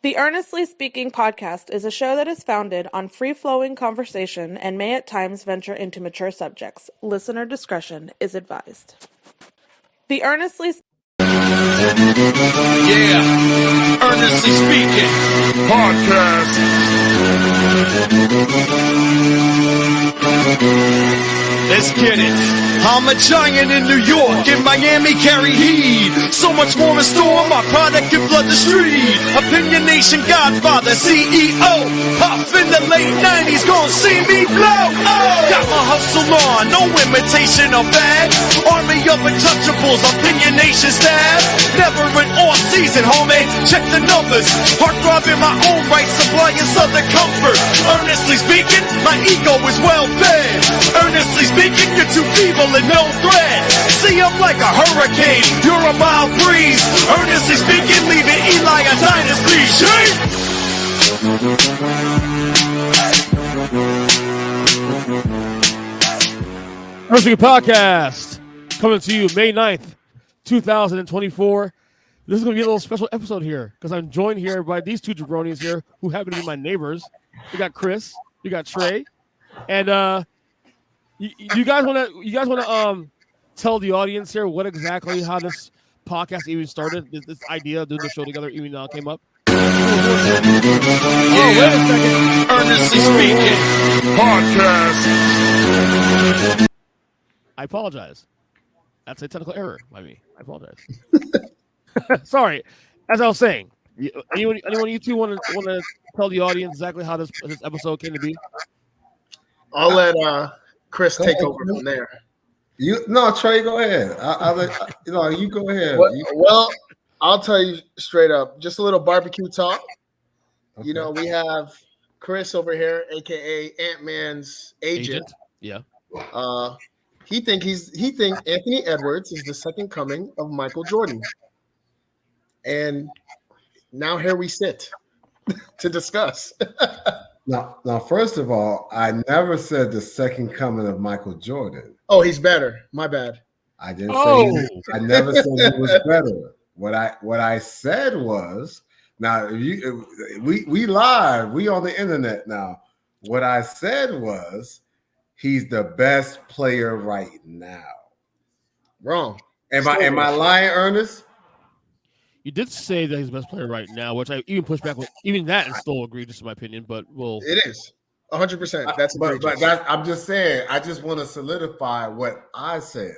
The Earnestly Speaking podcast is a show that is founded on free-flowing conversation and may at times venture into mature subjects. Listener discretion is advised. The Earnestly Earnestly Speaking podcast. Let's get it. I'm a giant in New York, in Miami carry heat. So much more in store, my product can flood the street. Opinion Nation Godfather, CEO. Puff in the late 90s, gon' see me blow. Oh, got my hustle on, no imitation of that. Army of untouchables, Opinion Nation staff. Never an off season, homie, check the numbers. Heart throbbing my own right, supplying southern comfort. Earnestly speaking, my ego is well fed. Earnestly speaking, you're too feeble and no threat. See, I'm like a hurricane, you're a mild breeze. Earnestly speaking, leaving Eli a dynasty. Shake! Earnestly Podcast, coming to you May 9th, 2024. This is going to be a little special episode here because I'm joined here by these two jabronis here who happen to be my neighbors. We got Chris, you got Trey, and you guys want to tell the audience here what exactly how this podcast even started, this idea of doing the show together even came up? Wait a second. Earnestly Speaking podcast. I apologize. That's a technical error by me. I apologize. Sorry. As I was saying, anyone you two want to tell the audience exactly how this episode came to be? I'll let Chris take over from there. Trey, go ahead. You go ahead. Well, I'll tell you straight up, just a little barbecue talk. Okay. You know, we have Chris over here, aka Ant-Man's agent. Yeah. He think Anthony Edwards is the second coming of Michael Jordan. And now here we sit to discuss. Now, first of all, I never said the second coming of Michael Jordan. Oh, he's better. My bad. I didn't say. I never said he was better. What I said was, now we live, we on the internet now. What I said was, he's the best player right now. Wrong. Am I lying, Ernest? You did say that he's the best player right now, which I even pushed back with. Even that is still egregious in my opinion, but it is 100%. That's I'm just saying. I just want to solidify what I said.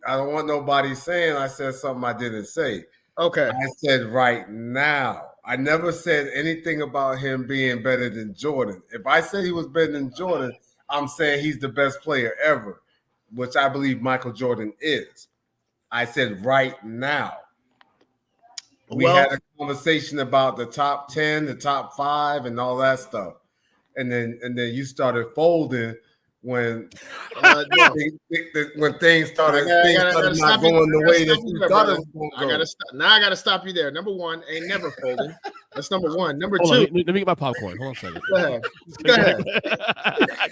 I don't want nobody saying I said something I didn't say. Okay. I said right now. I never said anything about him being better than Jordan. If I said he was better than Jordan, I'm saying he's the best player ever, which I believe Michael Jordan is. I said right now. We had a conversation about the top 10, the top 5, and all that stuff. And then you started folding when things started not going the way that you thought it was going to go. I gotta stop you there. Number one, ain't never folding. That's number one. Number two. Let me get my popcorn. Hold on a second. Go ahead.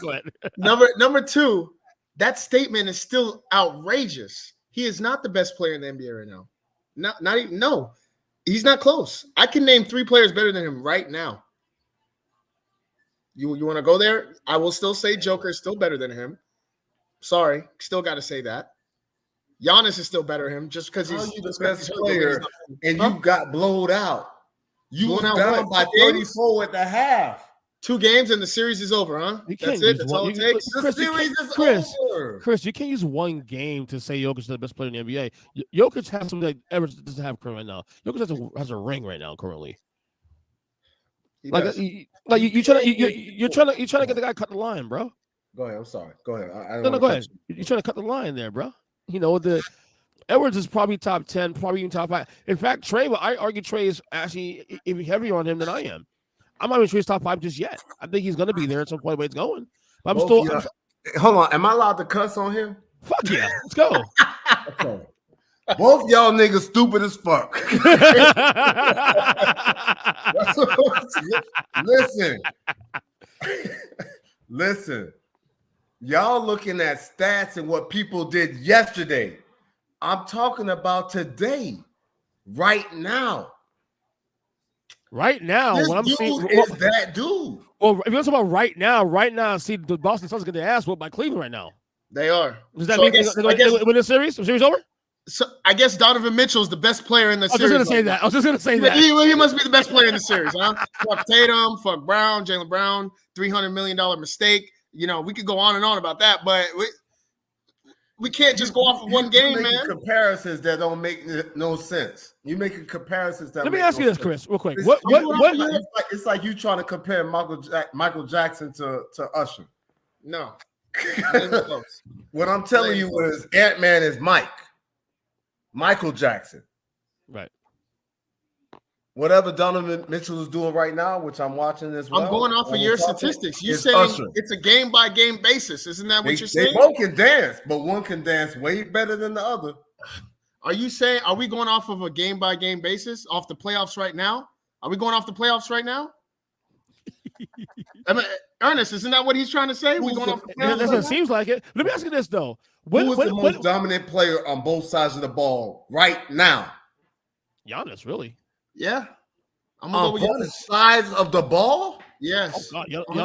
Go ahead. Number two, that statement is still outrageous. He is not the best player in the NBA right now. Not even, no. He's not close. I can name 3 players better than him right now. You want to go there? I will still say Joker is still better than him. Sorry, still got to say that. Giannis is still better than him just because he's the best player, and you got blowed out. You were down by 34 at the half. 2 games and the series is over, huh? That's it. That's all it takes. The series is over. Chris, you can't use one game to say Jokic is the best player in the NBA. Jokic has something that Edwards doesn't have right now. Jokic has a ring right now currently. You're trying to get the guy cut the line, bro. Go ahead. I'm sorry. Go ahead. Go ahead. You're trying to cut the line there, bro. You know the Edwards is probably top 10, probably even top 5. In fact, I argue Trey is actually even heavier on him than I am. I'm not even sure he's top 5 just yet. I think he's going to be there at some point where it's going. But hold on. Am I allowed to cuss on here? Fuck yeah. Let's go. Okay. Both y'all niggas stupid as fuck. Listen. Y'all looking at stats and what people did yesterday. I'm talking about today, right now. Right now, This what I'm dude seeing is that dude. Well, if you're talking about right now, see the Boston Celtics get their ass whooped by Cleveland right now. They are. Does that So mean I guess they win the series? The series over? So I guess Donovan Mitchell's the best player in the I was series. just gonna say that. He must be the best player in the series, huh? Fuck Tatum, fuck Brown, Jaylen Brown, $300 million mistake. You know, we could go on and on about that, but we can't just go off of one game, man. Comparisons that don't make no sense. You making comparisons that. Let me ask you this, Chris, real quick. It's like you trying to compare Michael Jackson to Usher. No. What I'm telling you is Ant-Man is Michael Jackson. Right. Whatever Donovan Mitchell is doing right now, which I'm watching as well. I'm going off of your statistics. You're saying it's a game-by-game basis. Isn't that what you're saying? They both can dance, but one can dance way better than the other. Are we going off of a game-by-game basis, off the playoffs right now? Are we going off the playoffs right now? I mean, Ernest, isn't that what he's trying to say? We're going off the playoffs. That's what it seems like it. Let me ask you this, though. Who is the most dominant player on both sides of the ball right now? Giannis, really? Yeah. I'm gonna go with both sides of the ball? Yes. Oh, God,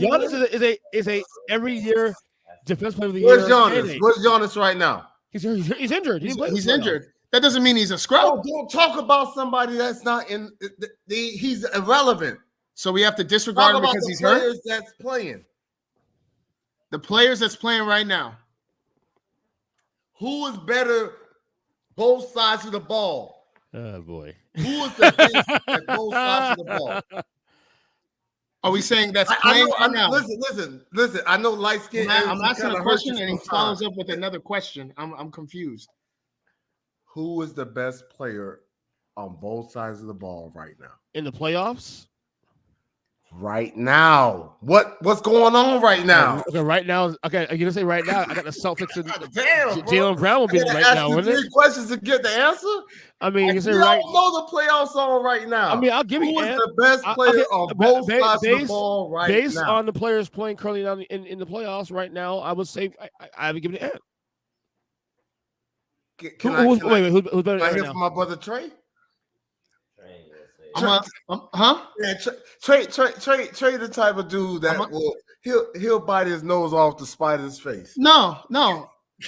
Giannis is a every year defense player of the year. Giannis? Where's Giannis right now? He's injured. He's injured. That doesn't mean he's a scrub. Don't talk about somebody that's not in. He's irrelevant. So we have to disregard him because he's hurt. That's playing. The players that's playing right now. Who is better, both sides of the ball? Oh boy. Who is the best at both sides of the ball? Are we saying that's playing right now? Listen. I know light skin. I'm asking a question and he follows up with another question. I'm confused. Who is the best player on both sides of the ball right now? In the playoffs? Right now. What's going on right now? Okay, right now. Okay, are you gonna say right now? I got the Celtics and damn, Jaylen Brown will be right now, wouldn't it? 3 questions to get the answer. I mean, you say don't right. know the playoffs on right now. I mean, I'll give you who is the best player on both sides of the ball right now. Based on the players playing currently down in the playoffs right now, I would say I would give it an Ant. Who's better can I hear now? from my brother Trey? Trey, the type of dude that he'll bite his nose off to spite his face. No,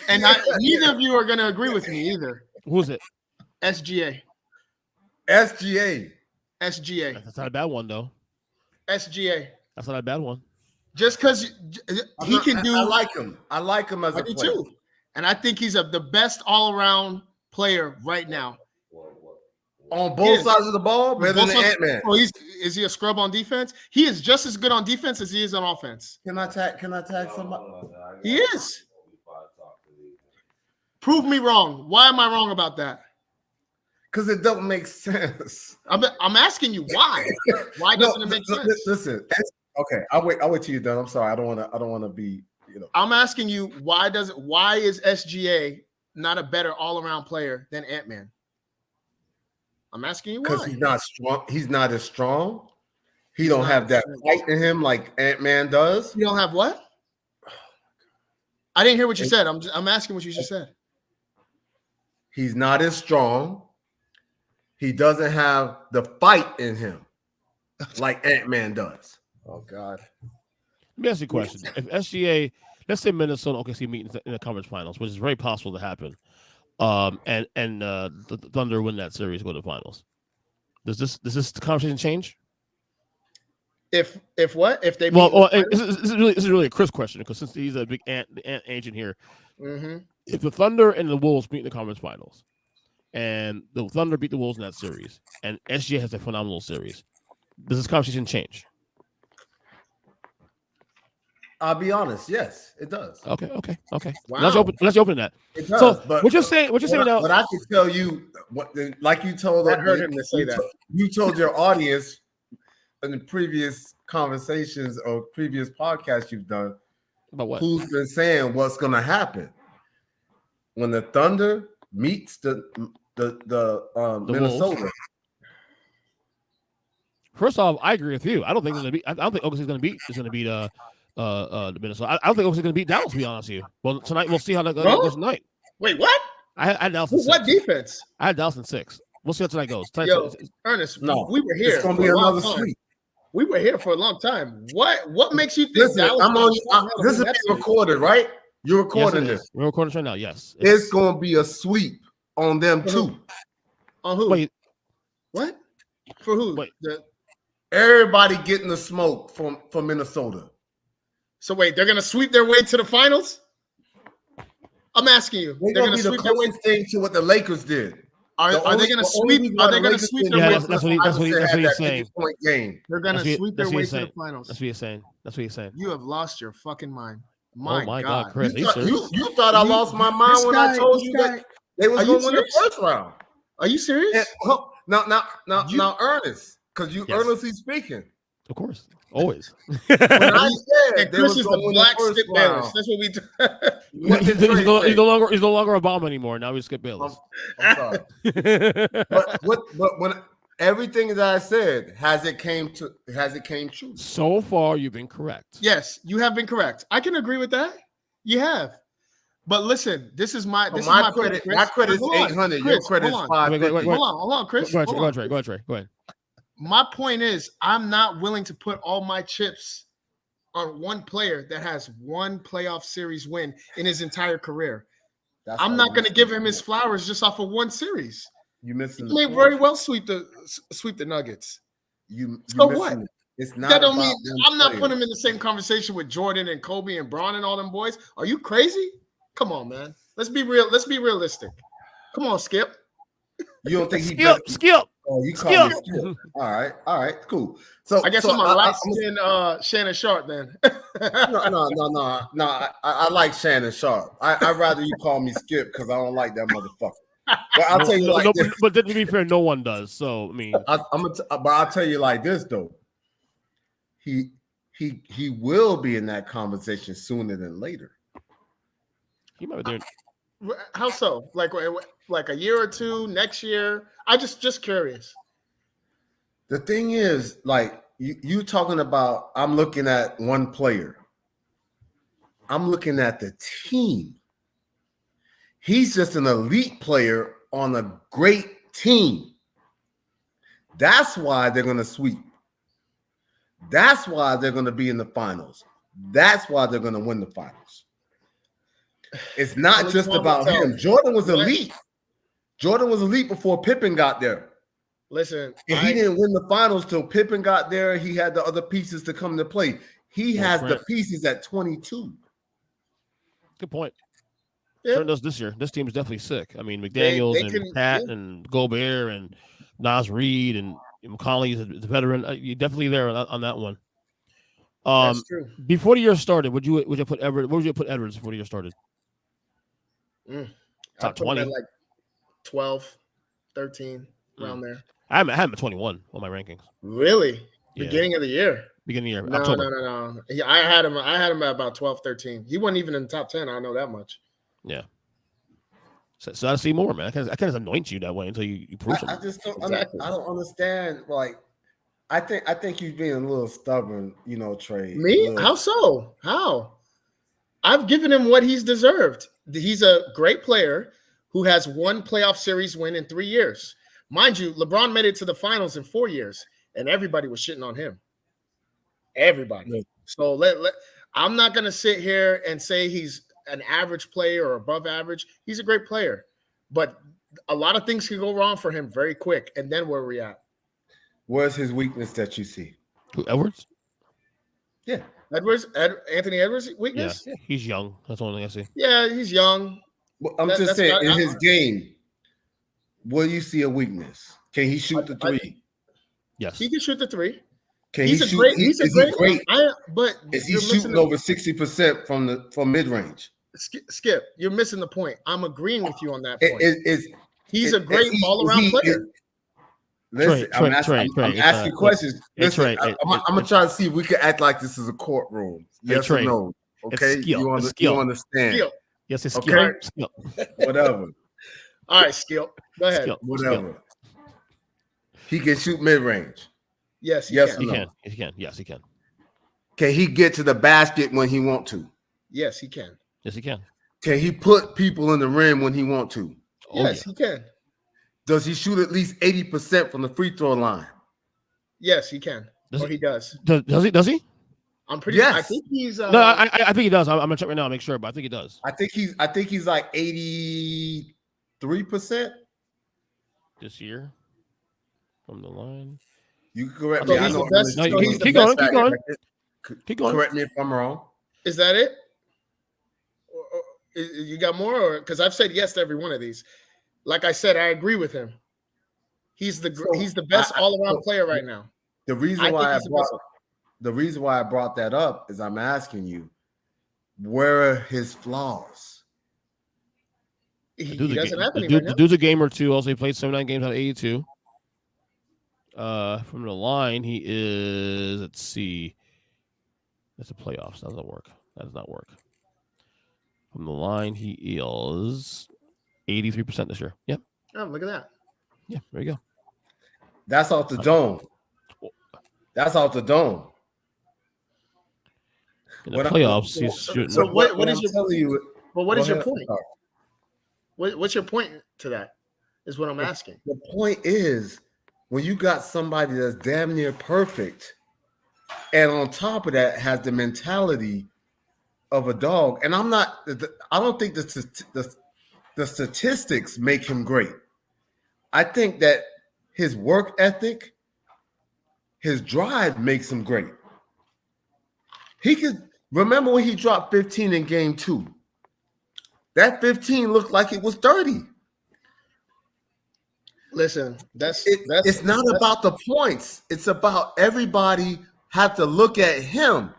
and neither of you are going to agree with me either. Who's it? SGA. That's not a bad one, though. SGA. That's not a bad one. Just because he can do. I like him. I like him as a player. Too. And I think he's the best all-around player right now. On both sides of the ball, better than Ant-Man. Oh, is he a scrub on defense? He is just as good on defense as he is on offense. Can I tag somebody? He is. Prove me wrong. Why am I wrong about that? Because it don't make sense. I'm asking you why. Why doesn't it make sense? Listen. Okay, I'll wait till you're done. I'm sorry. I don't want to be. I'm asking you why is SGA not a better all-around player than Ant-Man? I'm asking you why. Because he's not strong. He's not as strong. He don't have that fight in him like Ant-Man does. You don't have what? I didn't hear what you said. I'm asking what you just said. He's not as strong. He doesn't have the fight in him like Ant-Man does. Oh God. Let me ask you a question. If SGA, let's say Minnesota OKC meet in the conference finals, which is very possible to happen, and the Thunder win that series, go to the finals, does this conversation change? If what? If they this is really a Chris question, because since he's a big ant agent here, if the Thunder and the Wolves meet in the conference finals, and the Thunder beat the Wolves in that series, and SGA has a phenomenal series, does this conversation change? I'll be honest. Yes, it does. Okay. Wow. Let's open that. It does. So but what you're saying now? But I can tell you like you told. I heard him to say that. You told your audience in the previous conversations or previous podcasts you've done About what? who's been saying what's going to happen when the Thunder meets the Minnesota. Wolves. First off, I agree with you. I don't think OKC is going to beat the Minnesota. I don't think OKC is going to beat Dallas. To be honest with you. Well, tonight we'll see how that goes tonight. Wait, what? I had Dallas in 6. What defense? I had Dallas in 6. We'll see how tonight goes. Yo, Ernest, No, we were here. It's gonna for be a long another time. sweep. We were here for a long time. What makes you think Listen, Dallas? this is being recorded, right? You're recording Yes, this. we're recording right now. Yes, It's gonna be a sweep on them too. On who? Wait, What? For who? Wait. Everybody getting the smoke from Minnesota. So wait, they're gonna sweep their way to the finals? I'm asking you. They're gonna be the closest thing to what the Lakers did. Are they going to sweep? Are they going to sweep their way to the finals? That's what he's saying. Game. They're going to sweep their way to the finals. That's what he's saying. That's what he's saying. You have lost your fucking mind. Oh my God, Chris. You thought I lost my mind when I told you that they was going to win the first round. Are you serious? Now, Ernest, because you earnestly speaking. Of course. Always. When I said Chris is the black Skip Bayless. That's what we do. He's no longer Obama anymore. Now he's Skip Bayless. I'm sorry. but when everything that I said has it came true? So far, you've been correct. Yes, you have been correct. I can agree with that. You have. But listen, this is my credit. My credit is 800. Your credit is 550. Hold on, Chris. Go ahead. My point is, I'm not willing to put all my chips on one player that has one playoff series win in his entire career. I'm not going to give him his flowers just off of one series. You missing? He may very well sweep the Nuggets. So what? It's not. That don't mean I'm not putting him in the same conversation with Jordan and Kobe and Bron and all them boys. Are you crazy? Come on, man. Let's be real. Let's be realistic. Come on, Skip. You don't think Skip? Oh, you call me Skip. All right, cool. So I guess I'm a light-skinned Shannon Sharp then. No. I like Shannon Sharp. I'd rather you call me Skip because I don't like that motherfucker. But I'll tell you like this. But to be fair, no one does. So I mean, but I'll tell you like this though. He will be in that conversation sooner than later. he might be there. How so? Like a year or two, next year? I just curious. The thing is, like you talking about, I'm looking at one player. I'm looking at the team. He's just an elite player on a great team. That's why they're going to sweep. That's why they're going to be in the finals. That's why they're going to win the finals. It's not just about him. Jordan was elite. Jordan was elite before Pippen got there. Listen, and he didn't win the finals till Pippen got there. He had the other pieces to come to play. He has the pieces at 22. Good point. Yeah. Sure does this year. This team is definitely sick. I mean, McDaniels and Pat and Gobert and Nas Reed and McCauley is a veteran. You're definitely there on that one. That's true. Before the year started, would you put Edwards? Where would you put Edwards before the year started? Top 20, like 12, 13, around there. I had him at 21 on my rankings. Really? Yeah. Beginning of the year? Beginning of the No, year. October. No. I had him at about 12, 13. He wasn't even in the top 10. I know that much. Yeah. So I see more, man. I can't just anoint you that way until you prove something. I just don't. I don't understand. Like, I think you're being a little stubborn, Trey. Me? How so? How? I've given him what he's deserved. He's a great player who has one playoff series win in 3 years. Mind you, LeBron made it to the finals in 4 years, and everybody was shitting on him. Everybody. Yeah. So I'm not going to sit here and say he's an average player or above average. He's a great player, but a lot of things can go wrong for him very quick. And then where are we at? Where's his weakness that you see? Who, Edwards? Yeah. Anthony Edwards' weakness? Yeah, he's young. That's the only thing I see. Yeah, he's young. Well, I'm just saying, in his game, where do you see a weakness? Can he shoot the three? Yes. He can shoot the three. He's great. But is he shooting over 60% from mid-range? Skip, you're missing the point. I'm agreeing with you on that point. He's a great all-around player. Listen, I'm asking questions. Listen, I'm gonna try to see if we can act like this is a courtroom. Yes or no? Okay, you understand? Skill. Yes, it's okay. Skill. Whatever. All right, Skill. Go ahead. Skill. Whatever. He can shoot mid-range. Yes, he can. Yes, he can. Can he get to the basket when he want to? Yes, he can. Yes, he can. Can he put people in the rim when he want to? Yes, he can. Does he shoot at least 80% from the free throw line? Yes, he can. He does. Does he? I'm pretty. Yes. I think he's. No, I think he does. I'm gonna check right now, make sure, but I think he does. I think he's like 83% this year from the line. You can correct me. I know. Keep going. Keep going. Correct me if I'm wrong. Is that it? You got more, or because I've said yes to every one of these. Like I said, I agree with him. He's the best all around player right now. The reason why I brought that up is I'm asking you, where are his flaws? He doesn't have any right now. The dude's a game or two. Also, he played 79 games out of 82. From the line, he is. Let's see. That's the playoffs. That doesn't work. That does not work. From the line, he is 83% this year. Yep. Oh, look at that. Yeah, there you go. That's off the dome. That's off the dome. In the playoffs, he's shooting. So what is your point? Sorry. What's your point to that? Is what I'm asking. The point is, when you got somebody that's damn near perfect, and on top of that has the mentality of a dog, and I don't think the statistics make him great. I think that his work ethic, his drive makes him great. He could remember when he dropped 15 in game 2. That 15 looked like it was 30. Listen, it's not about the points. It's about everybody have to look at him.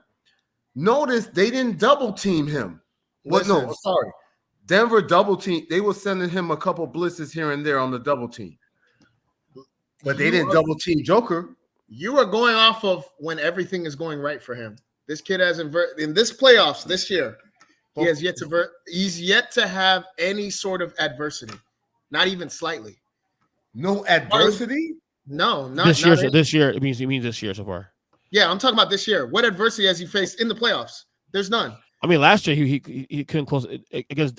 Notice they didn't double team him. Denver double team. They were sending him a couple blitzes here and there on the double team. But they didn't double team Joker. You are going off of when everything is going right for him. This kid hasn't in this playoffs this year. He's yet to have any sort of adversity, not even slightly. No adversity? No, not this year. Not this year, it means this year so far. Yeah, I'm talking about this year. What adversity has he faced in the playoffs? There's none. I mean, last year he couldn't close against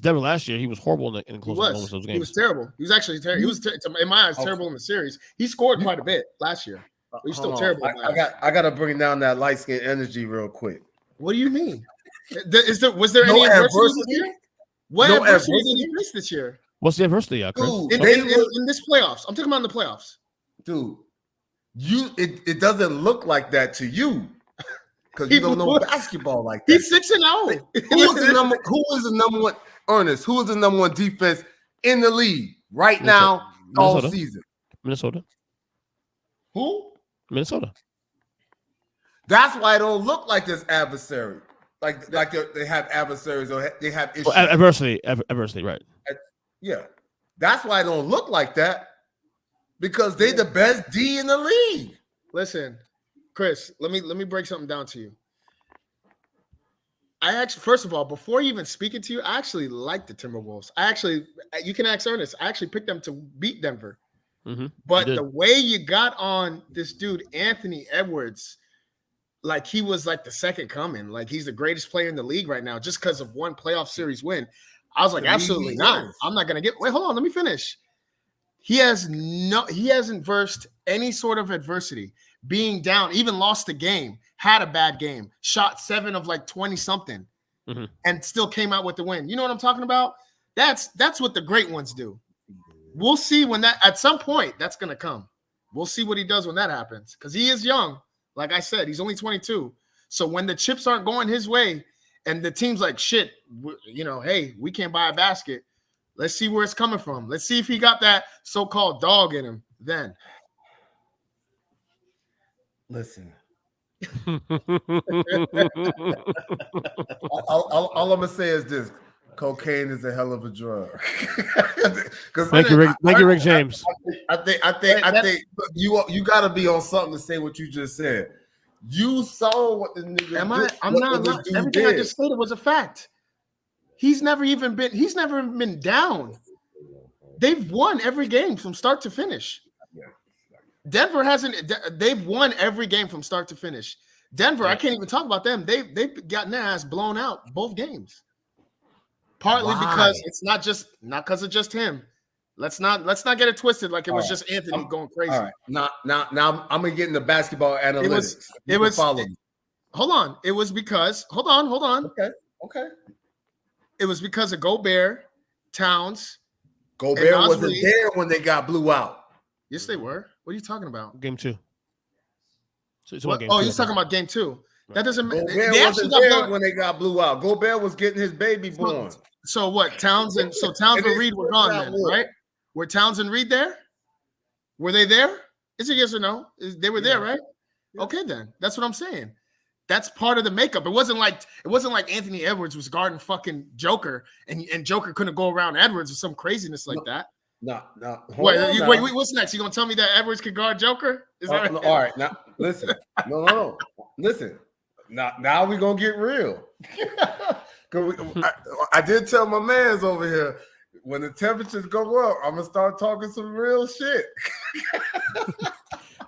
Denver. Last year he was horrible in closing moments of those games. He was terrible. He was actually terrible. He was in my eyes terrible in the series. He scored quite a bit last year. But he's still terrible. I got to bring down that light skin energy real quick. What do you mean? Was there any adversity this year? What adversity did he face this year? What's the adversity, Chris? In this playoffs. I'm talking about in the playoffs. Dude, it doesn't look like that to you because you don't know basketball like that. He's 6-0. Who is the number one? Ernest, who is the number one defense in the league right now all season? Minnesota. Who? Minnesota. That's why it don't look like this adversary. Like they have adversaries or they have issues. Well, adversity, right? Yeah, that's why it don't look like that because they the best D in the league. Listen, Chris, let me break something down to you. I actually, first of all, before even speaking to you, I actually like the Timberwolves. You can ask Ernest. I actually picked them to beat Denver. Mm-hmm. But the way you got on this dude, Anthony Edwards, like he was like the second coming, like he's the greatest player in the league right now, just because of one playoff series win. I was like, absolutely not. I'm not gonna wait, hold on, let me finish. He hasn't versed any sort of adversity, being down, even lost a game, had a bad game, shot 7 of like 20 something, and still came out with the win. You know what I'm talking about? That's what the great ones do. We'll see when that at some point that's gonna come. We'll see what he does when that happens, because he is young. Like I said, he's only 22. So when the chips aren't going his way and the team's like, shit, hey, we can't buy a basket. Let's see where it's coming from. Let's see if he got that so-called dog in him then. Listen. all I'm going to say is this. Cocaine is a hell of a drug. Thank you, Rick James. I think you got to be on something to say what you just said. You saw what the nigga. I'm not. Everything I just stated was a fact. He's never been down. They've won every game from start to finish. Denver hasn't. They've won every game from start to finish. Denver, I can't even talk about them. They've gotten their ass blown out both games. Partly Why? because it's not because of just him. Let's not get it twisted like it was just Anthony going crazy. All right. Now I'm gonna get into basketball analytics. It was follow me. Hold on. It was because hold on. Okay. It was because of Gobert, Towns. Gobert wasn't there when they got blew out. Yes, they were. What are you talking about? Game 2. You're talking about game 2. That doesn't matter. Gobert wasn't there when they got blew out. Gobert was getting his baby born. So what? Towns and Reed were gone then, right? Were Towns and Reed there? Were they there? Is it yes or no? They were there, right? Yeah. Okay, then. That's what I'm saying. That's part of the makeup. It wasn't like Anthony Edwards was guarding fucking Joker and Joker couldn't go around Edwards or some craziness like that. No. Wait, what's next? You gonna tell me that Edwards could guard Joker? Is that all right? Now listen. No. Listen. Now we're gonna get real. I did tell my mans over here, when the temperatures go up, I'm gonna start talking some real shit.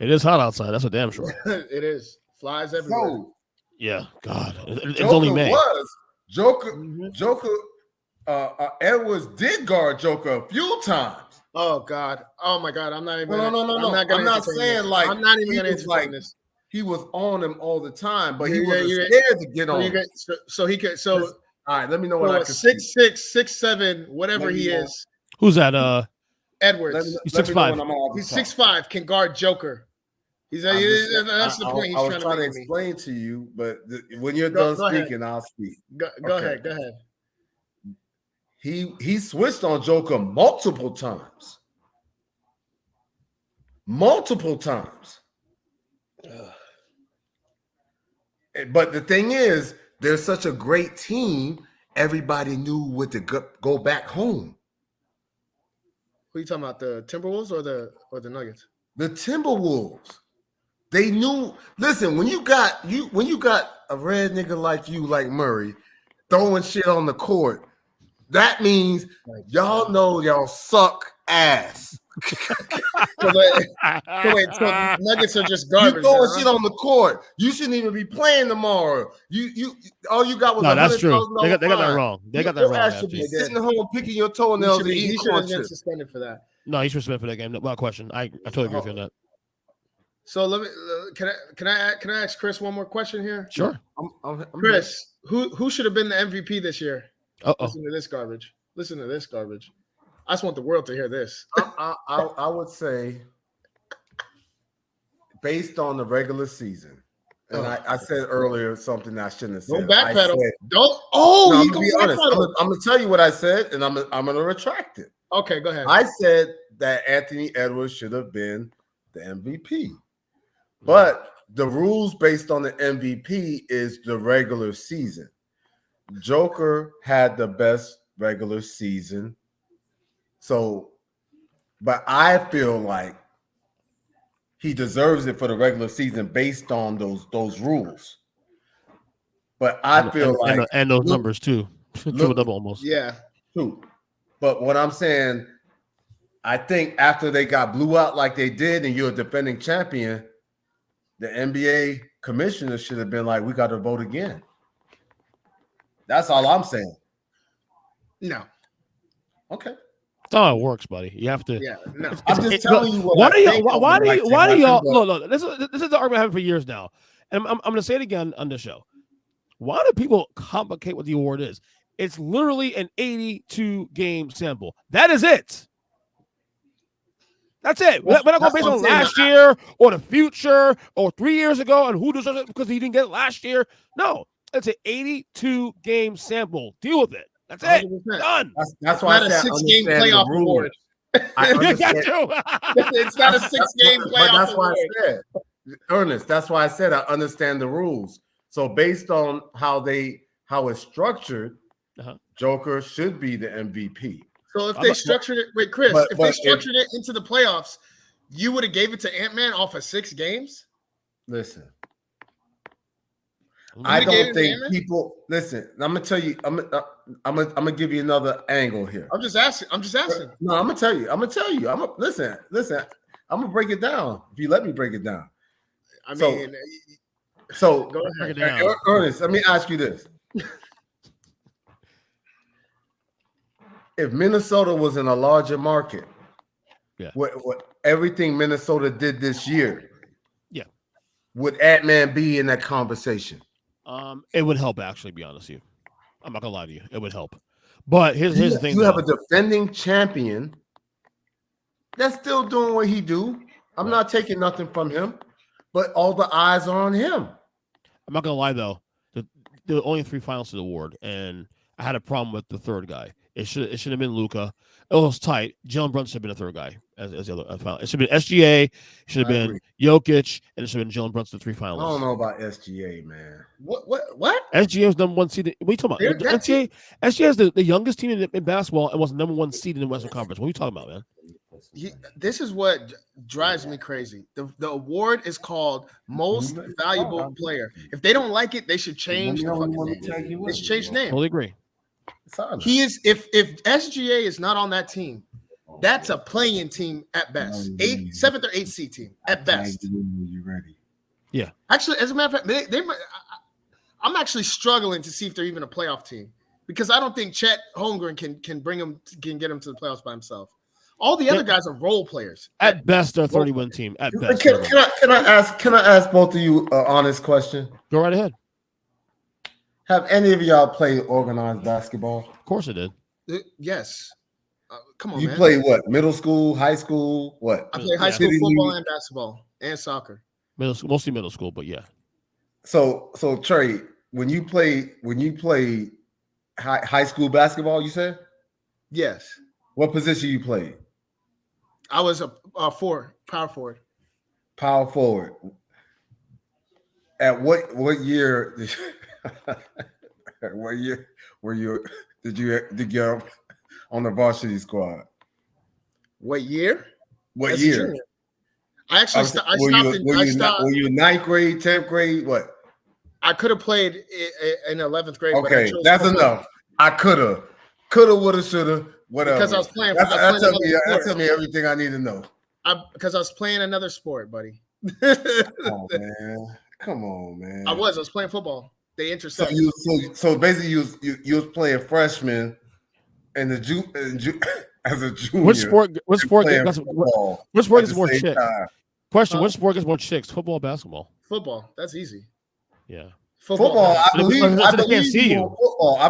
It is hot outside. That's a damn sure. It is. Flies everywhere. So, yeah, God. It's only May. Joker, Edwards did guard Joker a few times. Oh God. Oh my God. I'm not even. No. I'm not saying like I'm not even gonna entertain this. He was on him all the time, but he wasn't scared to get on. So he could. So all right, let me know what I can. 6'6", 6'7", whatever he is. Who's that? Edwards. He's 6'5". He's 6'5", can guard Joker. That's the point I was trying to explain to you, but when you're done speaking, I'll speak. Go ahead. He switched on Joker multiple times. But the thing is, they're such a great team. Everybody knew what to go back home. Who are you talking about? The Timberwolves or the Nuggets? The Timberwolves. They knew. Listen, when you got a red nigga like you, like Murray, throwing shit on the court, that means y'all know y'all suck ass. So Nuggets are just garbage. You throwing shit on the court. You shouldn't even be playing tomorrow. You all you got was no. That's true. They got that wrong. They got that wrong. Your ass should be sitting home picking your toenails and eating He should have been suspended for that. No, he's suspended for that game. Without question. I totally agree with you on that. So let me. Can I ask Chris one more question here? Sure. I'm Chris, who should have been the MVP this year? Uh-oh. Listen to this garbage. I just want the world to hear this. I would say, based on the regular season, and I said earlier something I shouldn't have said. Don't backpedal. I'm gonna be honest. I'm gonna tell you what I said, and I'm gonna retract it. Okay, go ahead. I said that Anthony Edwards should have been the MVP, but the rules based on the MVP is the regular season. Joker had the best regular season. So, but I feel like he deserves it for the regular season based on those rules. But I feel like and those numbers too. Triple double almost. Yeah. True. But what I'm saying, I think after they got blew out like they did and you're a defending champion, the NBA commissioner should have been like, we got to vote again. That's all I'm saying. No. Okay. That's how it works, buddy. You have to. Yeah, no. I'm just telling you what. Why do y'all? Look. This is the argument I've had for years now, and I'm going to say it again on the show. Why do people complicate what the award is? It's literally an 82 game sample. That is it. That's it. We're not going based on last year or the future or 3 years ago and who deserves it because he didn't get it last year. No, it's an 82 game sample. Deal with it. That's it. 100%. Done. That's why it's not a 6-game playoff award. It's not a 6-game playoff But that's award. why I said, Ernest, that's why I said I understand the rules. So based on how it's structured, Joker should be the MVP. So if they structured it, Chris, if they structured it into the playoffs, you would have gave it to Ant-Man off of 6 games? Listen. I don't think people listen. I'm gonna tell you. I'm gonna give you another angle here. I'm just asking. No, I'm gonna tell you. Listen. I'm gonna break it down. If you let me break it down. Go ahead. Ernest, let me ask you this. if Minnesota was in a larger market, what everything Minnesota did this year, would Ant-Man be in that conversation? It would help, actually, to be honest with you. I'm not gonna lie to you. It would help. But here's the thing. You have a defending champion that's still doing what he do. I'm not taking nothing from him, but all the eyes are on him. I'm not gonna lie though. There were only 3 finals to the award, and I had a problem with the third guy. It should have been Luka. It was tight. Jalen Brunson should have been a third guy as the other final. It should have been SGA. It should have been Jokic, and it should have been Jalen Brunson, the 3 finalists. I don't know about SGA, man. What? SGA was number 1 seed. What are you talking about? SGA is the youngest team in basketball and was the number 1 seed in the Western Conference. What are you talking about, man? This is what drives me crazy. The award is called Most Valuable Player. If they don't like it, they should change the fucking name. They should change the name. Totally agree. He is if SGA is not on that team, that's a playing team at best. 7th or 8th seed team at best. You ready? Yeah. Actually, as a matter of fact, I'm actually struggling to see if they're even a playoff team because I don't think Chet Holmgren can get him to the playoffs by himself. All the other guys are role players. At best, they're a 30-win team. At best. Can I ask both of you an honest question? Go right ahead. Have any of y'all played organized basketball? Of course I did. Yes. Come on, you man. played what? Middle school, high school, what? I played high school football and basketball and soccer. Mostly middle school, but yeah. So Trey, when you played high school basketball, you said? Yes. What position you played? I was a power forward. Power forward. At what year? What year did you get on the varsity squad? What year? What year? I actually stopped. Were you 9th grade, 10th grade? What? I could have played in 11th grade. Okay, that's enough. I coulda, woulda, shoulda, whatever. Because I was playing. That tell me everything I need to know. Because I was playing another sport, buddy. Come on, man. I was playing football. They intersected. So basically, you was playing freshman, and as a junior. Which sport gets more chicks? Question: Which sport gets more chicks? Football, or basketball? Football. That's easy. Yeah. Football. I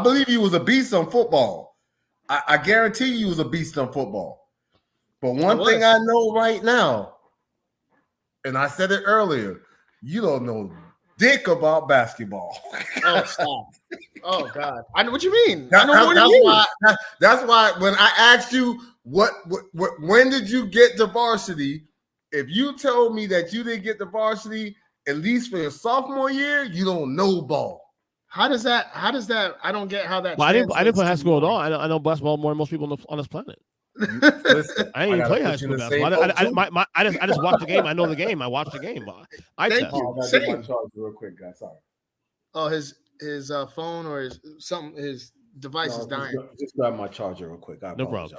believe you was a beast on football. I guarantee you was a beast on football. But one thing I know right now, and I said it earlier, you don't know dick about basketball. Oh, stop. Oh, God. I know what you mean. That's why when I asked you when did you get to varsity, if you told me that you didn't get to varsity at least for your sophomore year, you don't know ball. How does that? I don't get how that. Well, I didn't play high school at all. I know basketball more than most people on this planet. Listen, I didn't even play high school basketball. I just watched the game. I know the game. I watched the game. Thank you. I got my charge real quick, guys. Sorry. Oh, his phone or his device is dying. Just grab my charger real quick. No problem.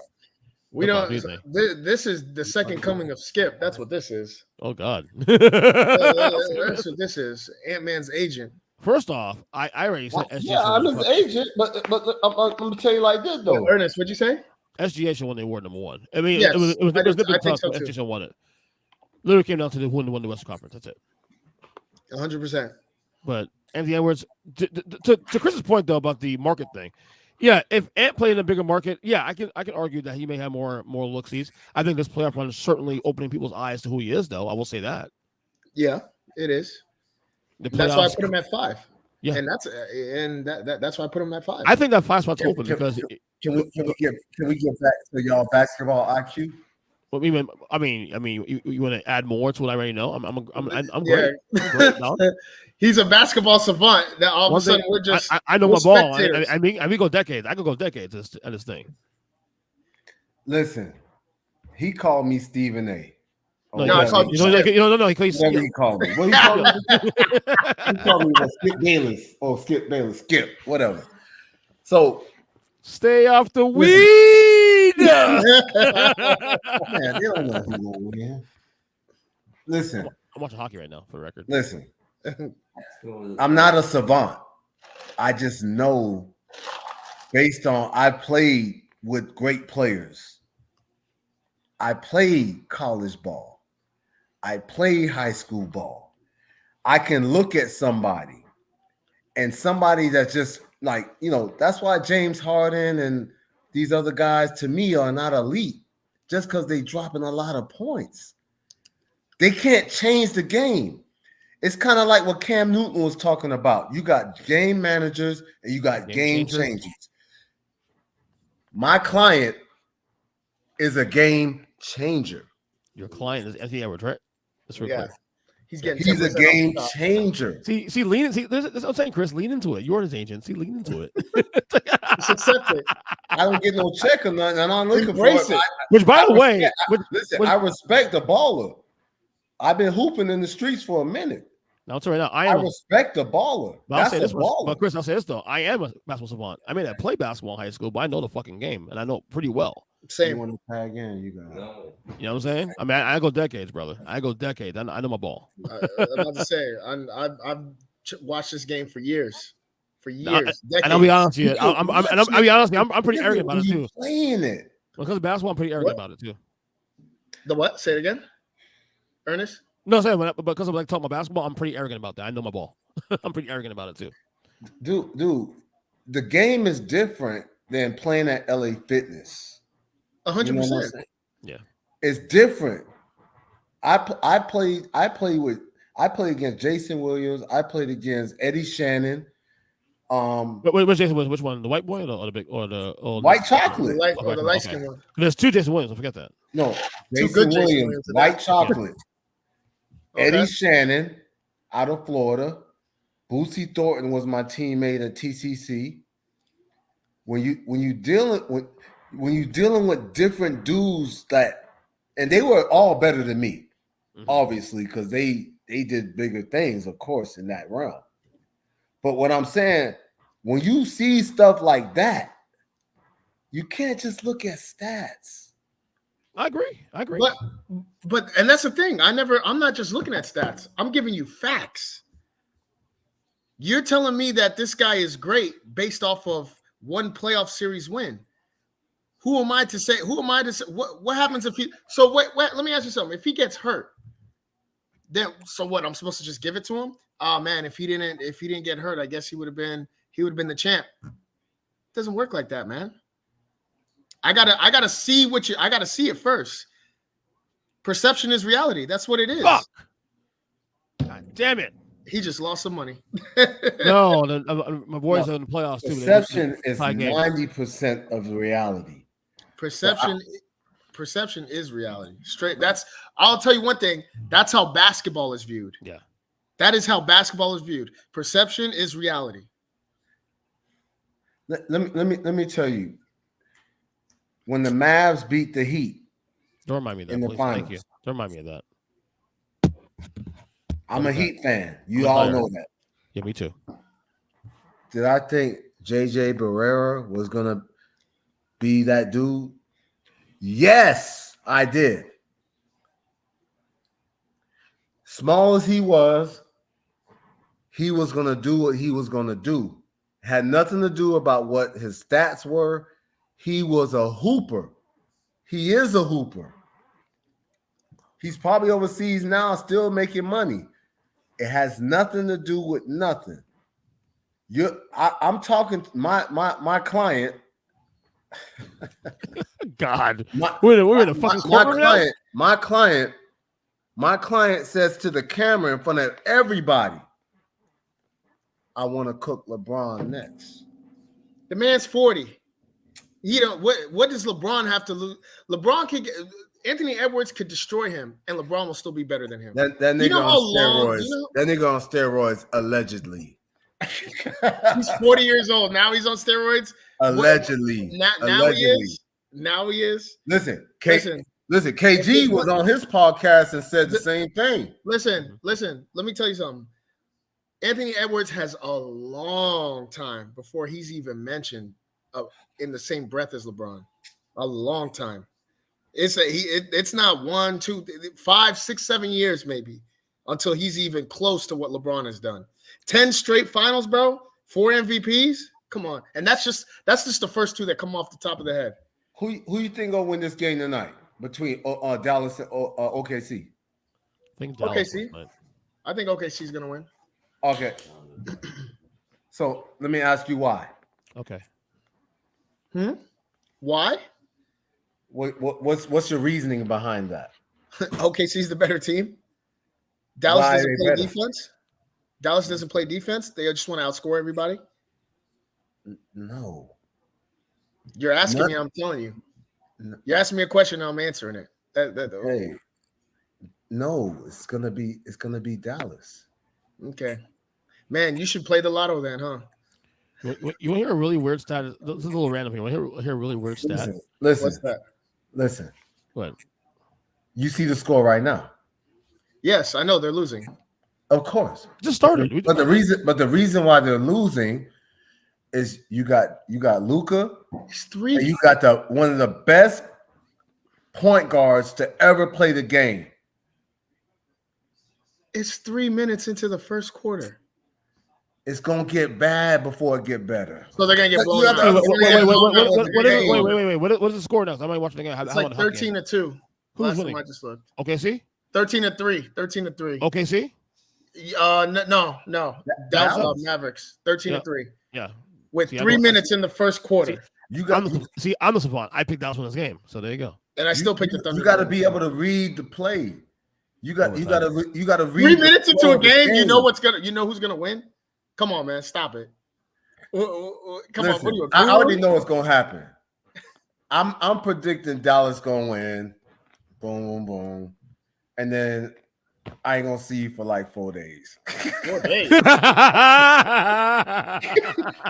We don't. This is the second coming of Skip. That's what this is. Oh God. That's what this is. Ant-Man's agent. First off, I already said SGA. Yeah, I'm his agent, but I'm gonna tell you like this though. Ernest, what'd you say? SGA should win the award number 1. I mean, yes, it was a bit tough, so but SGA should won it. Literally came down to who won the Western Conference. That's it. 100%. But Anthony Edwards, to Chris's point though about the market thing, yeah, if Ant played in a bigger market, yeah, I can argue that he may have more looksies. I think this playoff run is certainly opening people's eyes to who he is, though. I will say that. Yeah, it is. That's why I put him at 5. Yeah, and that's why I put him at 5. I think that 5 spot's open because can we get back to y'all basketball IQ? Well, I mean, you want to add more to what I already know? I'm great. He's a basketball savant. That all of a sudden we're just. I know my ball. I mean, we go decades. I could go decades at this thing. Listen, he called me Stephen A. No, he called He called me. What he called me? He called me Skip Bayless. Oh, Skip Bayless. Skip, whatever. So stay off the weed. Man, they don't know who gonna win. Listen, I'm watching hockey right now, for the record. Listen, I'm not a savant. I just know, based on I played with great players. I played college ball. I played high school ball. I can look at somebody and somebody that's just like, that's why James Harden and these other guys to me are not elite just because they dropping a lot of points. They can't change the game. It's kind of like what Cam Newton was talking about. You got game managers and you got game changers. My client is a game changer. Your client is Anthony Edwards, right? That's real quick. He's a game changer. See, lean. See, that's what I'm saying, Chris. Lean into it. You're his agent. See, lean into it. Just accept it. I don't get no check or nothing, and I'm looking for it. Which, by the way, I respect the baller. I've been hooping in the streets for a minute. Now, I'll tell you right now, I respect the baller. That's a baller. But Chris, I'll say this though: I am a basketball savant. I may not play basketball in high school, but I know the fucking game, and I know it pretty well. Same. You want to tag in? You got it. You know what I'm saying? I mean, I go decades, brother. I go decades. I know my ball. I'm about to say, I've watched this game for years. And I'll be honest with you. I'll be honest with you. I'm pretty arrogant about it too. Playing it Because of basketball, I'm pretty arrogant about it too. The what? Say it again, Ernest. No, I'm saying because I'm like talking about basketball, I'm pretty arrogant about that. I know my ball. I'm pretty arrogant about it too. Dude, the game is different than playing at LA Fitness. 100%. Yeah, it's different. I played against Jason Williams. I played against Eddie Shannon. Which Jason Williams? Which one? The white boy or the big or the white chocolate? The light skin one. There's two Jason Williams. Don't forget that. No, Jason Williams, white chocolate. Okay. Eddie Shannon out of Florida. Boosie Thornton was my teammate at TCC. When you dealing with different dudes and they were all better than me, obviously, because they did bigger things, of course, in that realm. But what I'm saying, when you see stuff like that, you can't just look at stats. I agree. But and that's the thing. I'm not just looking at stats. I'm giving you facts. You're telling me that this guy is great based off of one playoff series win. Who am I to say? What happens if he? So wait, let me ask you something. If he gets hurt, then so what? I'm supposed to just give it to him? Oh man, if he didn't get hurt, I guess he would have been the champ. It doesn't work like that, man. I gotta see I gotta see it first. Perception is reality. That's what it is. Fuck. God damn it. He just lost some money. No, my boys are in the playoffs too. Perception is 90% of the reality. Perception is reality. Straight. I'll tell you one thing. That's how basketball is viewed. Yeah. That is how basketball is viewed. Perception is reality. Let me tell you. When the Mavs beat the Heat, don't remind me of that. In the please. finals. Thank you. Don't remind me of that. I'm a Heat fan. You all know that. Yeah, me too. Did I think JJ Barrera was gonna be that dude? Yes, I did. Small as he was gonna do what he was gonna do. Had nothing to do about what his stats were. He was a hooper. He is a hooper. He's probably overseas now, still making money. It has nothing to do with nothing. I'm talking my client. God, we're in a fucking corner now. My client says to the camera in front of everybody, "I want to cook LeBron next." The man's 40. What does LeBron have to lose? LeBron could get. Anthony Edwards could destroy him, and LeBron will still be better than him. That nigga on steroids. That nigga on steroids, allegedly. He's 40 years old. Now he's on steroids? Allegedly. Now he is. Listen, KG was on his podcast and said the same thing. Listen. Let me tell you something. Anthony Edwards has a long time before he's even mentioned in the same breath as LeBron. A long time. It's not 1, 2, 5, 6, 7 years maybe until he's even close to what LeBron has done. 10 straight finals, bro. 4 MVPs. Come on, and that's just the first two that come off the top of the head. Who you think gonna win this game tonight between Dallas and OKC? I think Dallas. OKC. But... I think OKC is gonna win. Okay. So let me ask you why. Okay. Why? What's your reasoning behind that? OKC's the better team. Dallas Why doesn't are they play better? defense. Dallas doesn't play defense. They just want to outscore everybody. No. You're asking me. I'm telling you. You're asking me a question. I'm answering it. Hey, no, it's gonna be Dallas. Okay, man, you should play the lotto then, huh? You want to hear a really weird stat? This is a little random here. Want to hear a really weird stat? Listen. What's that? Listen. What? You see the score right now. Yes, I know they're losing. Of course. Just started. But the reason why they're losing is you got Luka. It's 3. And you got one of the best point guards to ever play the game. It's 3 minutes into the first quarter. It's gonna get bad before it get better. So they're gonna get blown out. Wait. What is the score now? I might watch the game. It's like 13-2. Who's winning? I just looked. OKC? 13-3. 13-3. OKC? No. Dallas Mavericks. 13-3. Yeah. With 3 minutes in the first quarter. I'm the savant. I picked Dallas in this game, so there you go. And I still picked the Thunder. You got to be able to read the play. You got to read. 3 minutes into a game, you know who's gonna win. Come on, man, stop it. Come on, what are you? I already know what's gonna happen. I'm predicting Dallas gonna win. Boom, boom, boom, and then I ain't gonna see you for like 4 days. 4 days. I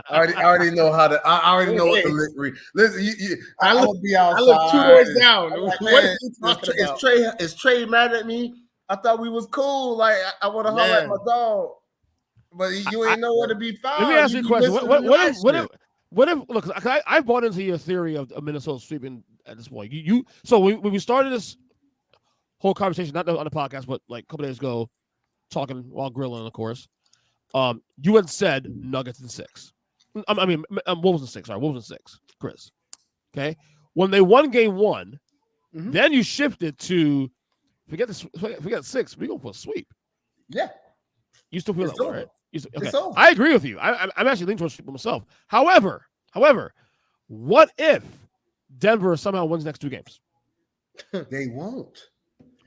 already know how to. I already know what to listen. I look be outside. I look 2 doors down. Like, what are you talking about? Is Trey mad at me? I thought we was cool. Like I want to holler at my dog, but you ain't nowhere to be found. Let me ask you a question. What if look? I bought into your theory of Minnesota sweeping at this point. So when we started this whole conversation, not on the podcast, but like a couple days ago, talking while grilling, of course. You had said Nuggets in 6. Wolves in 6. Sorry, Wolves in 6. Chris. Okay. When they won game 1, then you shifted to forget 6. We're going for a sweep. Yeah. You still feel it's that way, over. right? Okay. It's over. I agree with you. I'm actually leaning towards sweep myself. However, what if Denver somehow wins the next 2 games? They won't.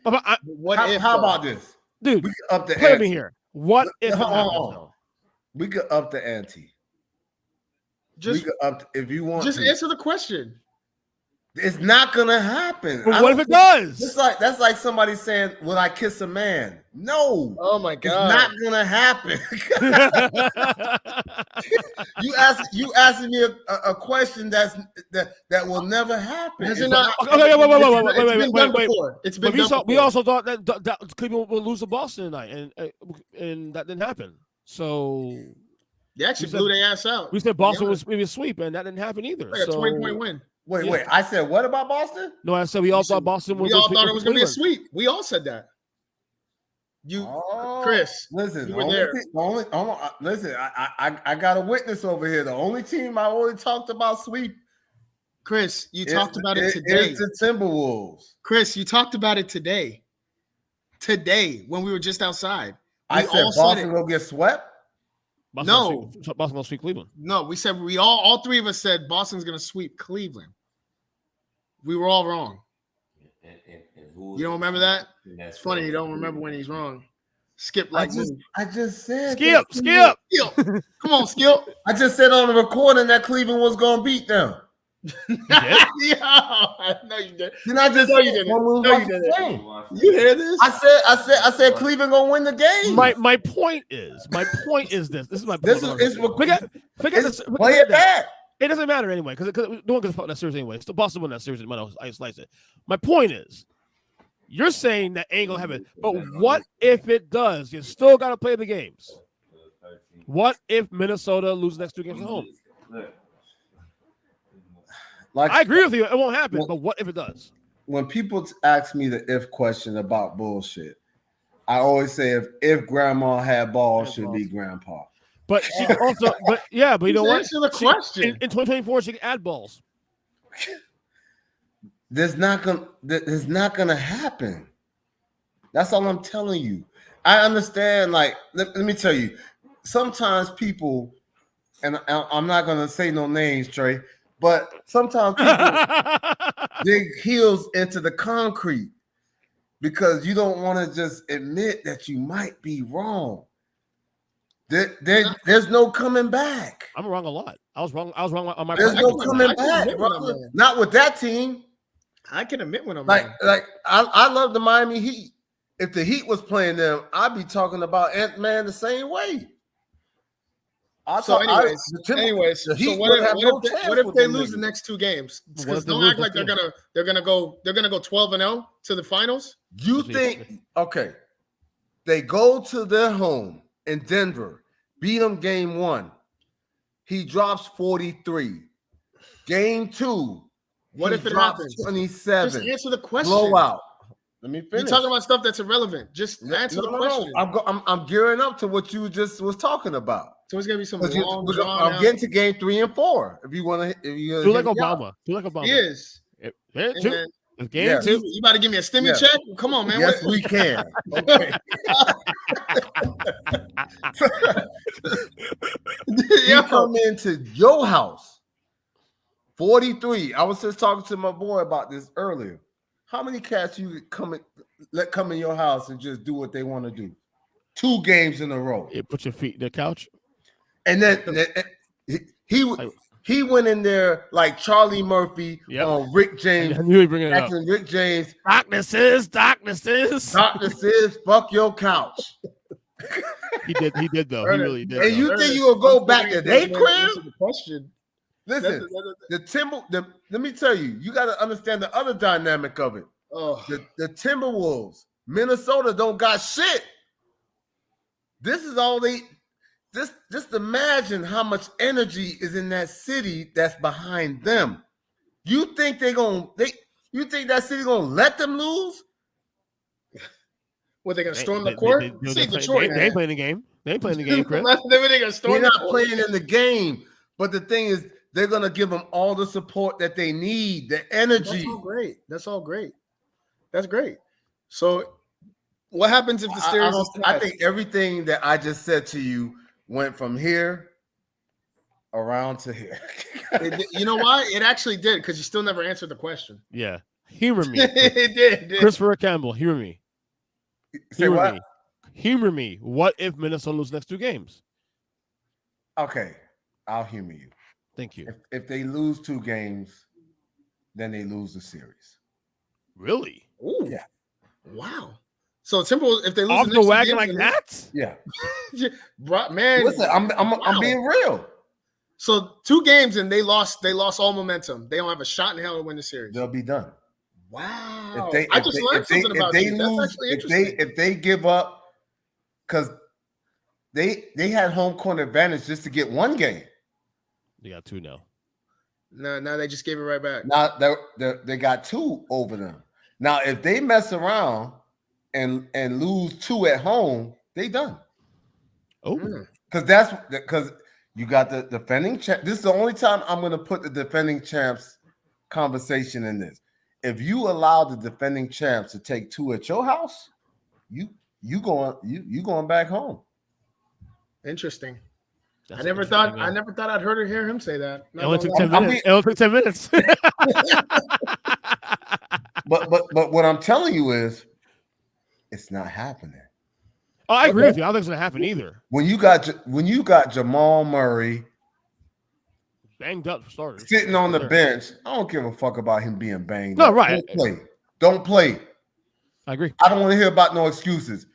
How about this? Dude, we could up the play ante. me here. What if we could up the ante? If you want. Just answer the question. It's not gonna happen. But what if it does? That's like somebody saying, "Will I kiss a man?" No. Oh my God! It's not gonna happen. you asking me a question that will never happen. Has it not? Wait. It's been done before. We also thought that Cleveland will lose to Boston tonight, and that didn't happen. So they actually blew their ass out. We said Boston was maybe a sweep, and that didn't happen either. Like a 20-point win. Wait. I said what about Boston? No, I said we all thought Boston was. We all thought it was going to be a sweep. We all said that. Chris, listen, you were there. Listen, I got a witness over here. The only team I already talked about sweep. Chris, you talked about it today. It's the Timberwolves. Chris, you talked about it today. Today, when we were just outside. I said Boston will get swept. Boston will sweep Cleveland. No, we said all 3 of us said Boston's going to sweep Cleveland. We were all wrong. You don't remember that? It's funny you don't remember when he's wrong. Skip I just said Skip. Come on, Skip. I just said on the recording that Cleveland was going to beat them. You did? Yeah, no, you did. Did I just no, you didn't. No, you didn't. You hear this? I said Cleveland gonna win the game. My point is this. This is my point. Forget this. Play it back. It doesn't matter anyway because no one can fuck that series anyway. So Boston won that series. I slice it. My point is, you're saying that ain't gonna happen. But what if it does? You still gotta play the games. What if Minnesota loses the next 2 games at home? I agree with you. It won't happen. But what if it does? When people ask me the if question about bullshit, I always say if grandma had balls, should be grandpa. But she can also, but you know what? Answer the question. In 2024, she can add balls. there's not gonna happen. That's all I'm telling you. I understand. Like, let me tell you. Sometimes people, and I'm not gonna say no names, Trey, but sometimes people dig heels into the concrete because you don't want to just admit that you might be wrong. There's no coming back. I'm wrong a lot. I was wrong on my. There's no coming back. Not with that team. I can admit when I'm like wrong. like I love the Miami Heat. If the Heat was playing them, I'd be talking about Ant-Man the same way. So what if they lose the next two games? Because don't act like they're gonna go 12-0 to the finals. You think they go to their home in Denver, beat them game 1. He drops 43. Game 2, what if it happens? 27. Just answer the question. Blowout. Let me finish. You're talking about stuff that's irrelevant. Just answer the question. I'm gearing up to what you just was talking about. So it's gonna be some I'm getting to game 3 and 4. If you want to, do like Obama. Do like Obama. He is. Game 2. You about to give me a stimmy check? Come on, man. Yes, we can. Okay. You come into your house. 43. I was just talking to my boy about this earlier. How many cats you let come in your house and just do what they want to do? 2 games in a row. Yeah, put your feet in the couch. And then he went in there like Charlie Murphy on Rick James. I knew he bringing it up. Rick James. Darknesses. Fuck your couch. He did though. He really did. And you think you will go back to their crib? Question. Listen, let me tell you, you got to understand the other dynamic of it. Oh. The Timberwolves, Minnesota don't got shit. This is all they. Just imagine how much energy is in that city that's behind them. You think you think that city gonna let them lose? What, they gonna storm the court? They ain't playing the game. They ain't playing the game, Chris. They're not playing in the game. But the thing is, they're gonna give them all the support that they need, the energy. That's all great. That's great. So, what happens if the series? I think everything that I just said to you went from here around to here. You know why? It actually did, because you still never answered the question. Yeah. Humor me. It did. Christopher Campbell, humor me. Say what? Humor me. What if Minnesota loses next 2 games? Okay. I'll humor you. Thank you. If they lose 2 games, then they lose the series. Really? Ooh. Yeah. Wow. So Timberwolves, if they lose off the wagon like that? Yeah. Man. Listen, I'm being real. So 2 games and they lost all momentum. They don't have a shot in hell to win the series. They'll be done. Wow. I just learned something about you. That's actually interesting. If they give up, because they had home court advantage just to get 1 game. They got 2 now. No, now they just gave it right back. Now they got 2 over them. Now, if they mess around and lose 2 at home, they done. Oh, because you got the defending champ. This is the only time I'm going to put the defending champs conversation in this. If you allow the defending champs to take 2 at your house, you going back home. Interesting. I never thought I'd hear him say that. It only took 10 minutes. It only took 10 minutes. But what I'm telling you is, it's not happening. Oh, I agree with you. I don't think it's gonna happen either. When you got Jamal Murray banged up for starters, sitting on the bench, I don't give a fuck about him being banged up. No, right. Don't play. I agree. I don't want to hear about no excuses.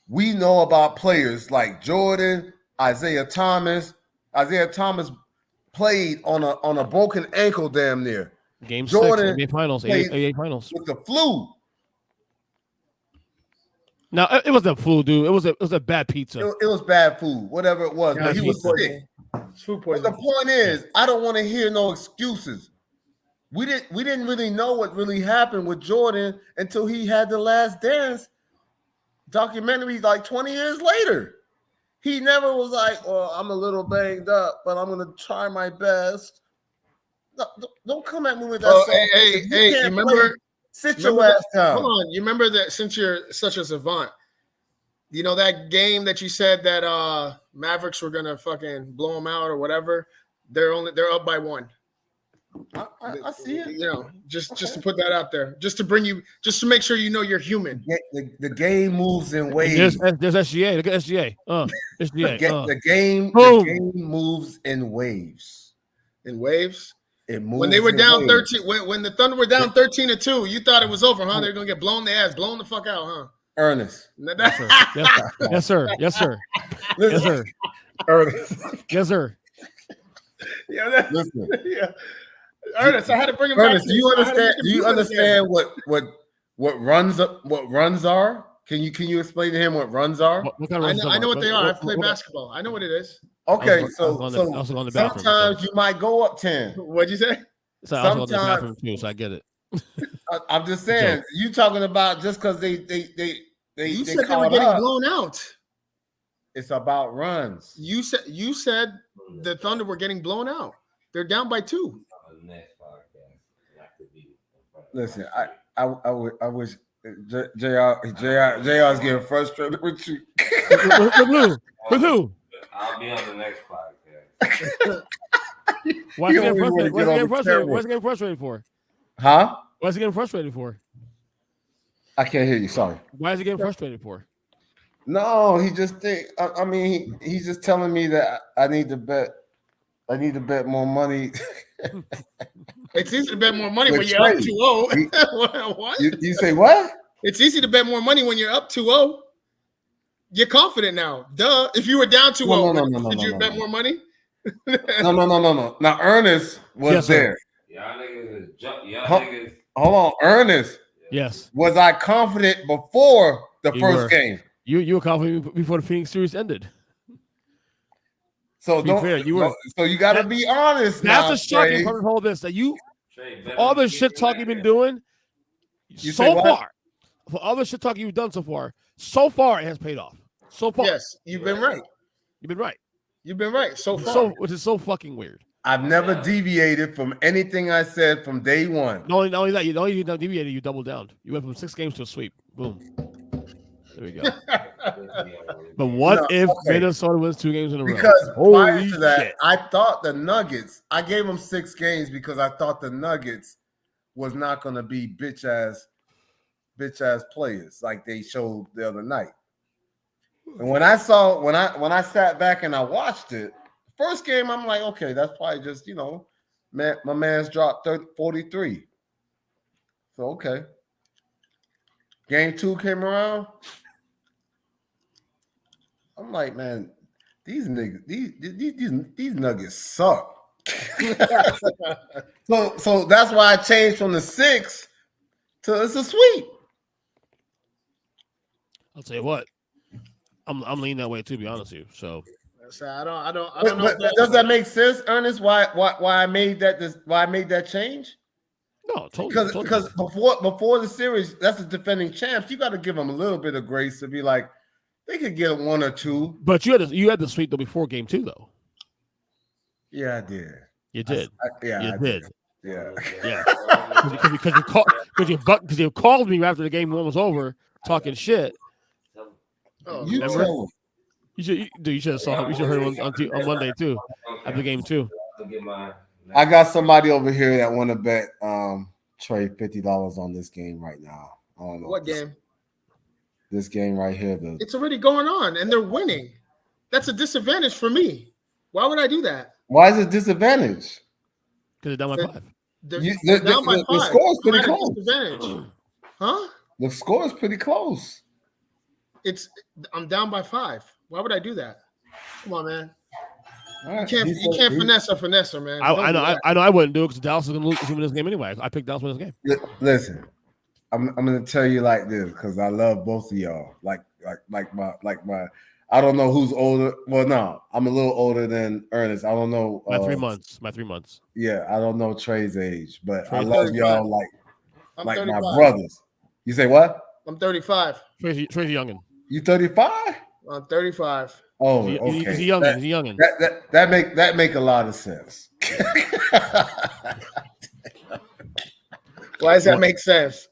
We know about players like Jordan, Isaiah Thomas. Isaiah Thomas played on a broken ankle damn near. Game Jordan 6, NBA Finals, AA Finals with the flu. No, it wasn't a flu, dude. It was a bad pizza. It was bad food, whatever it was. But he was sick. Food poisoning. But the point is, I don't want to hear no excuses. We didn't really know what really happened with Jordan until he had the Last Dance documentary like 20 years later. He never was like, "Oh, I'm a little banged up, but I'm gonna try my best." Don't come at me with that. Oh, song. hey, you remember? Sit your ass down. Hold on. You remember that since you're such a savant, you know that game that you said that Mavericks were gonna fucking blow them out or whatever? They're up by 1. I see it. You know, just to put that out there, just to make sure you know you're human. The game moves in waves. There's SGA. Look at SGA. SGA. The game moves in waves. In waves. It moves when they were down waves. 13, when the Thunder were down 13-2, you thought it was over, huh? They're gonna get blown the fuck out, huh? Ernest. Yes, sir. Yes, sir. Yes, sir. Ernest. Yes, sir. Yeah, Listen. Yeah. Ernest, I had to bring him Ernest, back. do you understand what runs are? Can you explain to him what runs are? What kind of I know what they are. I've played basketball. I know what it is. Okay, sometimes you might go up 10. What'd you say? So I was on the bathroom too, so I get it. I'm just saying, you talking about just because they you said they were getting blown out. It's about runs. You said the Thunder were getting blown out. They're down by 2. Listen, I wish JR is getting frustrated with you. With who? I'll be on the next podcast. Why is he getting frustrated? What's he getting frustrated for? Huh? What's he getting frustrated for? I can't hear you. Sorry. Why is he getting frustrated for? No, he just think. I mean, he's just telling me that I need to bet. I need to bet more money. It's easy to bet more money when you're up 2-0. What? You say what? It's easy to bet more money when you're up 2-0. You're confident now. Duh. If you were down 2-0, did you bet more money? No. Now Ernest was there. Y'all niggas. Hold on, Ernest. Yes. Was I confident before the first game? You were confident before the Phoenix series ended. So don't. Fair, you were. So you got to be honest. That's now, a shocking Trey. part of all this. That you, Trey, all the shit talk you've been doing, so far, for all the shit talk you've done so far it has paid off. So far, yes, you've been right. You've been right. You've been right so far. Which is so fucking weird. I've never deviated from anything I said from day one. Not only that, you deviated, you doubled down. You went from 6 games to a sweep. Boom. There we go. But what if Minnesota wins 2 games in a row? Because prior to that, shit. I thought the Nuggets, I gave them 6 games because I thought the Nuggets was not going to be bitch ass players like they showed the other night. And when I sat back and I watched it, first game, I'm like, okay, that's probably just, my man's dropped 43. So, okay. Game 2 came around. I'm like, man, these niggas, these Nuggets suck. so that's why I changed from the 6 to it's a sweep. I'll tell you what, I'm leaning that way too. To be honest with you, so I don't know. But does that make sense, Ernest? Why I made that change? No, totally. Because before the series, that's the defending champs. You got to give them a little bit of grace to be like, they could get 1 or 2. But you had the sweep though before game 2 though. Yeah, I did. You did. I did. Yeah. Because you called me after the game 1 was over talking shit. Oh, You remember? tell him. You should have saw him. You should have heard him on Monday too. After game 2. I got somebody over here that want to bet Trey $50 on this game right now. I don't know what game? This game right here. It's already going on, and they're winning. That's a disadvantage for me. Why would I do that? Why is it disadvantage? Because they're down by 5. They're down by 5. The score is pretty close. Huh? The score is pretty close. I'm down by 5. Why would I do that? Come on, man. Right. You can't finesse her, man. I know I wouldn't do it because Dallas is going to win this game anyway. I picked Dallas to win this game. Listen, I'm going to tell you like this because I love both of y'all. Like my. I don't know who's older. Well, no, I'm a little older than Ernest. I don't know. My 3 months. Yeah, I don't know Trey's age, but Trey's I love 35. y'all like 35. my brothers. You say what? I'm 35. Trey's youngin. You 35? I'm 35. Oh, He's okay. a youngin. He's a youngin. That make a lot of sense. Why does that make sense?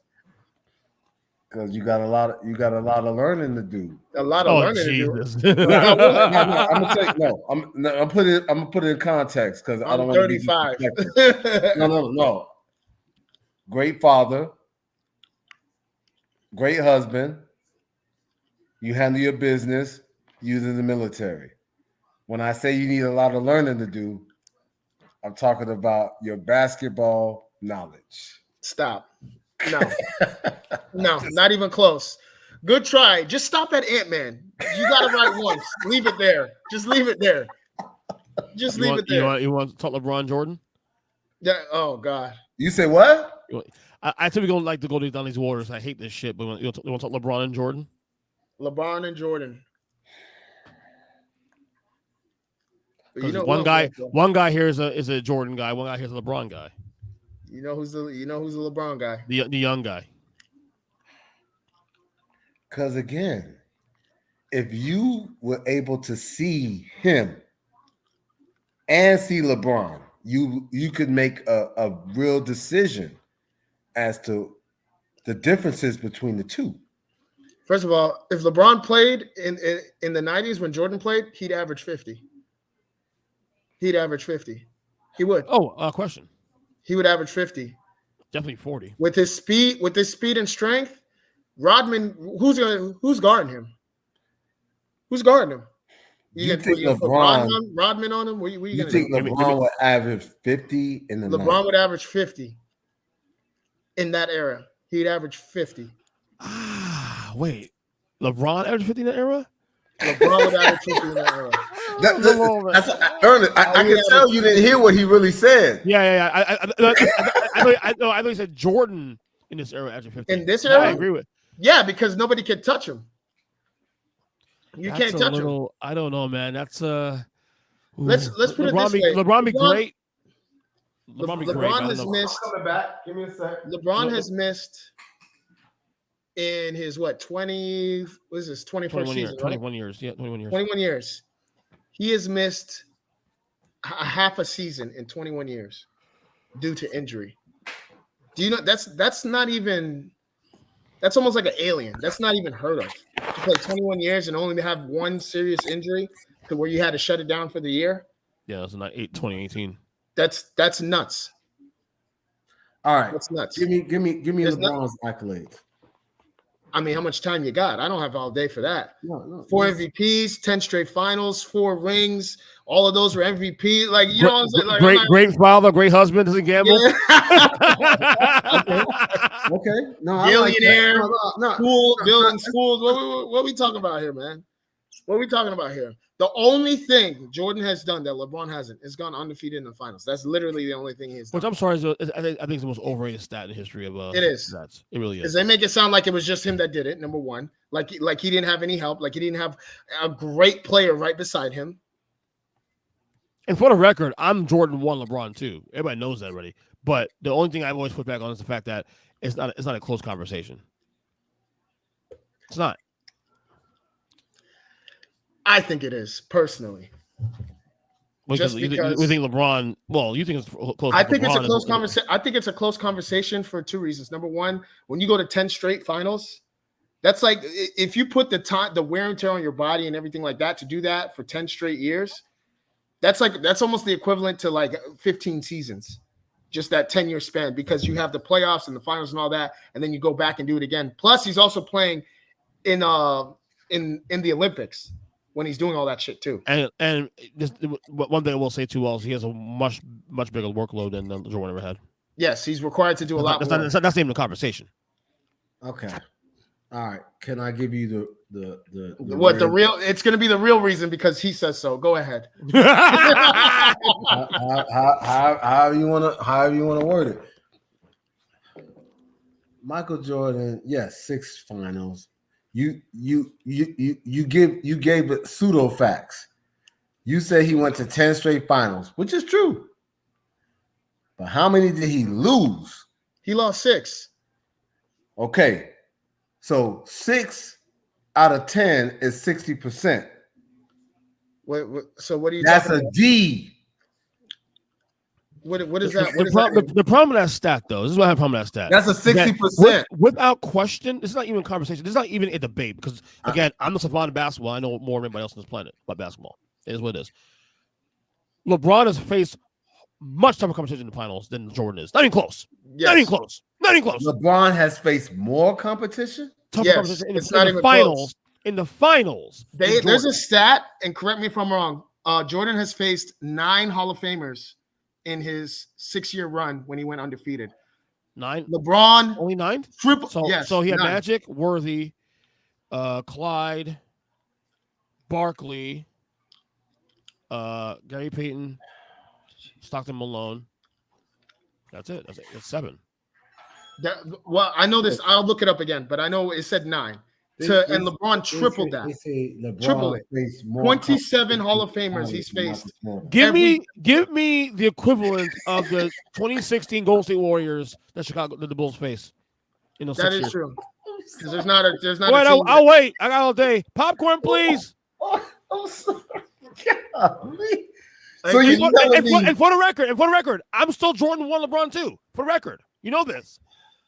Because you got a lot of learning to do. A lot of learning Jesus. to do. No, I'm gonna tell you. No, I'm gonna put it in context because I don't want to be 35. No. Great father, great husband. You handle your business. Using the military. When I say you need a lot of learning to do, I'm talking about your basketball knowledge. Stop. No, not even close. Good try. Just stop at Ant-Man. You got it right once. Leave it there. Just leave it there. Just leave it there. You want to talk LeBron Jordan? Yeah. Oh God. You say what? I typically don't like to go down these waters. I hate this shit. But you want to talk LeBron and Jordan? LeBron and Jordan. One guy here is a Jordan guy. One guy here is a LeBron guy. You know who's the LeBron guy? The young guy. Because again, if you were able to see him and see LeBron, you could make a real decision as to the differences between the two. First of all, if LeBron played in the 90s when Jordan played, he'd average 50. He would. Question. He would average 50. Definitely 40. With his speed and strength, Rodman, who's guarding him? Who's guarding him? You think LeBron Rodman on him? What you you think LeBron would average 50 in the LeBron would average 50 in that era. He'd average 50. Wait. LeBron averaged 50 in that era? LeBron would average 50 in that era. Ernest, I can tell you didn't hear what he really said. Yeah. I know he said Jordan in this era averaged 50. In this era? I agree with. Yeah, because nobody can touch him. Can't touch him. I don't know, man. That's let's put it this way. LeBron be great. LeBron has missed. Coming back. Give me a sec. LeBron has missed in his 20? What is this? 21st season? 21 years. Yeah, 21 years. 21 years. He has missed a half a season in 21 years due to injury. Do you know that's not even? That's almost like an alien. That's not even heard of. To play 21 years and only have one serious injury to where you had to shut it down for the year. Yeah, it was 2018. That's nuts. All right, that's nuts. Give me LeBron's accolades. I mean, how much time you got? I don't have all day for that. No, 4 MVPs, 10 straight finals, 4 rings. All of those were MVP. Like, you know what I'm saying? Like, great father, great husband, doesn't gamble. Yeah. Okay. No, billionaire, no. school, building schools. What are we talking about here, man? What are we talking about here? The only thing Jordan has done that LeBron hasn't is gone undefeated in the finals. That's literally the only thing he has done. Which I'm sorry, I think it's the most overrated stat in the history of it is. Stats. It really is. Because they make it sound like it was just him that did it, number one. Like he didn't have any help. Like he didn't have a great player right beside him. And for the record, I'm Jordan 1, LeBron 2. Everybody knows that already. But the only thing I've always put back on is the fact that it's not a close conversation. It's not. I think it is, personally. Just because we think LeBron. Well, you think it's close. I think it's a close conversation. I think it's a close conversation for 2 reasons. Number one, when you go to 10 straight finals, that's like if you put the wear and tear on your body and everything like that to do that for 10 straight years, that's almost the equivalent to like 15 seasons. Just that 10-year span, because you have the playoffs and the finals and all that, and then you go back and do it again. Plus, he's also playing in the Olympics when he's doing all that shit too. And just one thing I will say too, also, he has a much bigger workload than Jordan ever had. Yes, he's required to do a lot more. That's not even the conversation. Okay. All right. Can I give you the real? It's going to be the real reason because he says so. Go ahead. However you want to word it. Michael Jordan, yes, 6 finals. You gave it pseudo facts. You say he went to 10 straight finals, which is true. But how many did he lose? He lost 6. Okay. So 6 out of 10 is 60%. So what are you? That's a D. What is that? The problem with that stat, though, this is what I have a problem with that stat. That's a 60%. Without question, this is not even a conversation. This is not even a debate because, again, I'm not savant of basketball. I know more than anybody else on this planet about basketball. It is what it is. LeBron has faced much tougher competition in the finals than Jordan is. Not even close. Yes. Not even close. Not even close. LeBron has faced more competition? Tougher competition in the finals. Close. In the finals. There's a stat, and correct me if I'm wrong. Jordan has faced 9 Hall of Famers in his 6-year run when he went undefeated. 9. LeBron only 9. Triple. So he had 9. Magic, Worthy, Clyde, Barkley, Gary Payton, Stockton Malone. That's it. That's 7. Well, I know this. I'll look it up again, but I know it said 9. And LeBron tripled that. Tripled it. 27 Hall of Famers he's faced. Give me the equivalent of the 2016 Golden State Warriors that the Bulls face. That is true. Because there's not. Wait, I'll wait. I got all day. Popcorn, please. I'm sorry. So and for the record, I'm still Jordan 1, LeBron 2. For the record, you know this.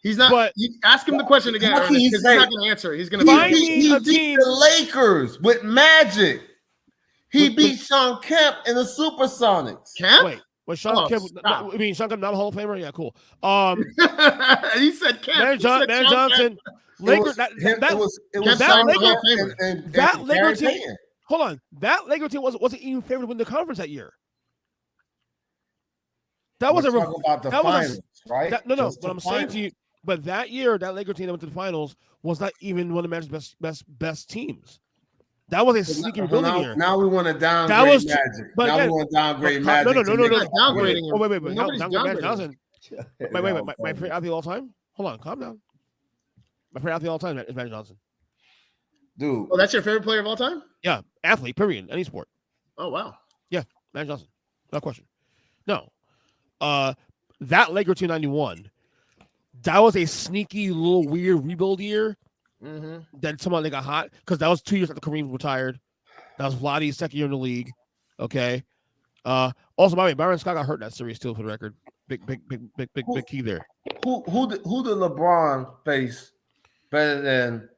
He's not. But ask him the question again. He's not going to answer. He's going to he beat the Lakers with Magic. He beat Sean Kemp in the Supersonics. Kemp? Wait, Sean Kemp? I mean, Sean Kemp not a Hall of Famer? Yeah, cool. He said Kemp. Man Johnson. Lakers. That Lakers team. Hold on. That Lakers team wasn't even favored to win the conference that year. That was about the finals, right? No. What I'm saying to you. But that year, that Lakers team that went to the finals was not even one of Magic's best teams. That was a sneaky rebuilding year. Now we want to downgrade Magic. We want to downgrade Magic. No. Downgrading him. Wait. Downgrade Magic Johnson. Wait. My favorite athlete of all time? Hold on, calm down. My favorite athlete of all time is Magic Johnson. Dude. Oh, that's your favorite player of all time? Yeah, athlete, period. Any sport. Oh, wow. Yeah, Magic Johnson. No question. No. That Lakers team 91. That was a sneaky little weird rebuild year. Mm-hmm. That somehow they got hot because that was 2 years after Kareem retired. That was Vladdy's second year in the league. Okay. Also, by the way, Byron Scott got hurt in that series too. For the record, big key there. Who did LeBron face better than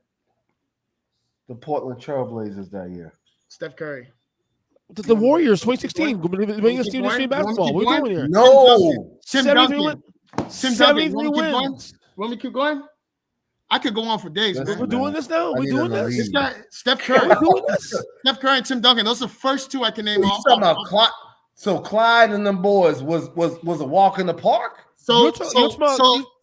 the Portland Trailblazers that year? Steph Curry. The Warriors, 2016. Winning Steve Street basketball. What are we doing here? No. Tim Duncan. 73 wins. Want me to keep going? I could go on for days. We're doing this now. We're doing this. This guy, Steph Curry. We're doing this. Steph Curry and Tim Duncan. Those are the first 2 I can name. So Clyde and them boys was a walk in the park. So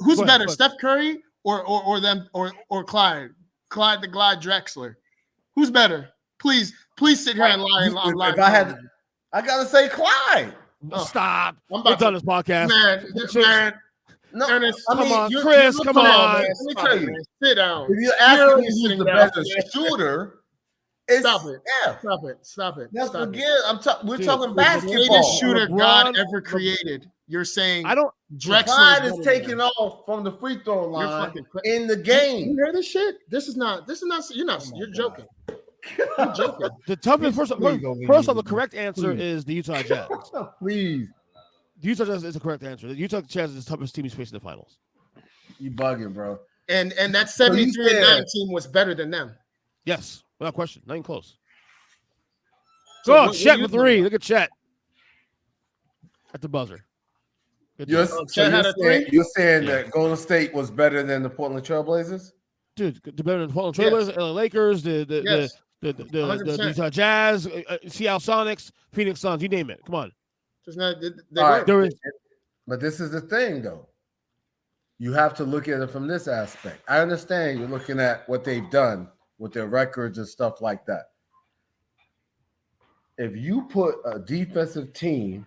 who's better, Steph Curry or them or Clyde? Clyde the Glide Drexler. Who's better? Please sit here and lie. I gotta say Clyde. Stop. We're done this podcast. Man. No, Ernest, come on, Chris, come on. Let me tell you. Sit down. If you're asking me who's the better shooter, Stop it. Let's forget. We're talking basketball. The greatest shooter God ever created. You're saying Drexler Clyde is taking off from the free throw line in the game. You hear this shit? This is not. You're joking. You're joking. The toughest first off, the correct answer is the Utah Jazz. Please. The Utah Jazz is the correct answer. The Utah Jazz is the toughest team he's facing in the finals. You bugging, bro. And that 73-9 team was better than them. Yes, without question. Not even close. Chet with 3. Look at Chet. At the buzzer. You're saying that Golden State was better than the Portland Trailblazers? Dude, better than the Portland Trailblazers, LA Lakers, the Utah Jazz, Seattle Sonics, Phoenix Suns, you name it. Come on. But this is the thing, though. You have to look at it from this aspect. I understand you're looking at what they've done with their records and stuff like that. If you put a defensive team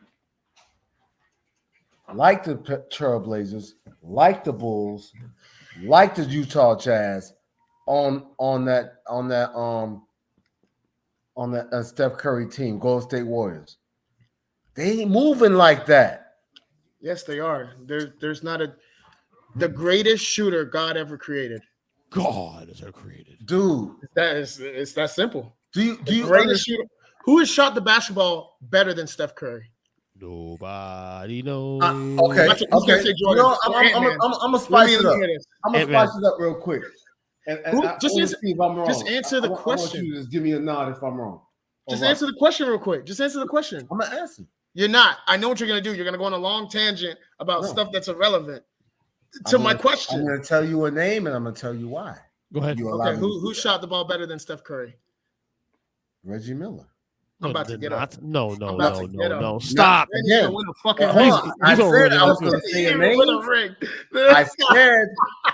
like the Trailblazers, like the Bulls, like the Utah Jazz on that Steph Curry team, Golden State Warriors, they ain't moving like that. Yes, they are. There's not the greatest shooter God ever created. God has ever created. Dude. It's that simple. Do you greatest shooter? Who has shot the basketball better than Steph Curry? Nobody knows. Okay. That's what he's gonna say, Jordan. I'm gonna spice it up. Hear this. I'm gonna Ant-Man. spice it up real quick. And Just answer- see if I'm wrong. just answer the I want question. you to just give me a nod if I'm wrong. Just All right. answer the question real quick. Just answer the question. I'm gonna answer. You're not. I know what you're gonna do. You're gonna go on a long tangent about No. stuff that's irrelevant to my question. I'm gonna tell you a name and I'm gonna tell you why. Go ahead. You allow Okay, me to who do shot the ball better than Steph Curry? that. Reggie Miller. I'm about to did get not. up. No. I'm about to get up. Stop. He didn't even win a fucking Hold ring. on. I He's gonna said ruin I was it. gonna He say a didn't even win a name. ring. I said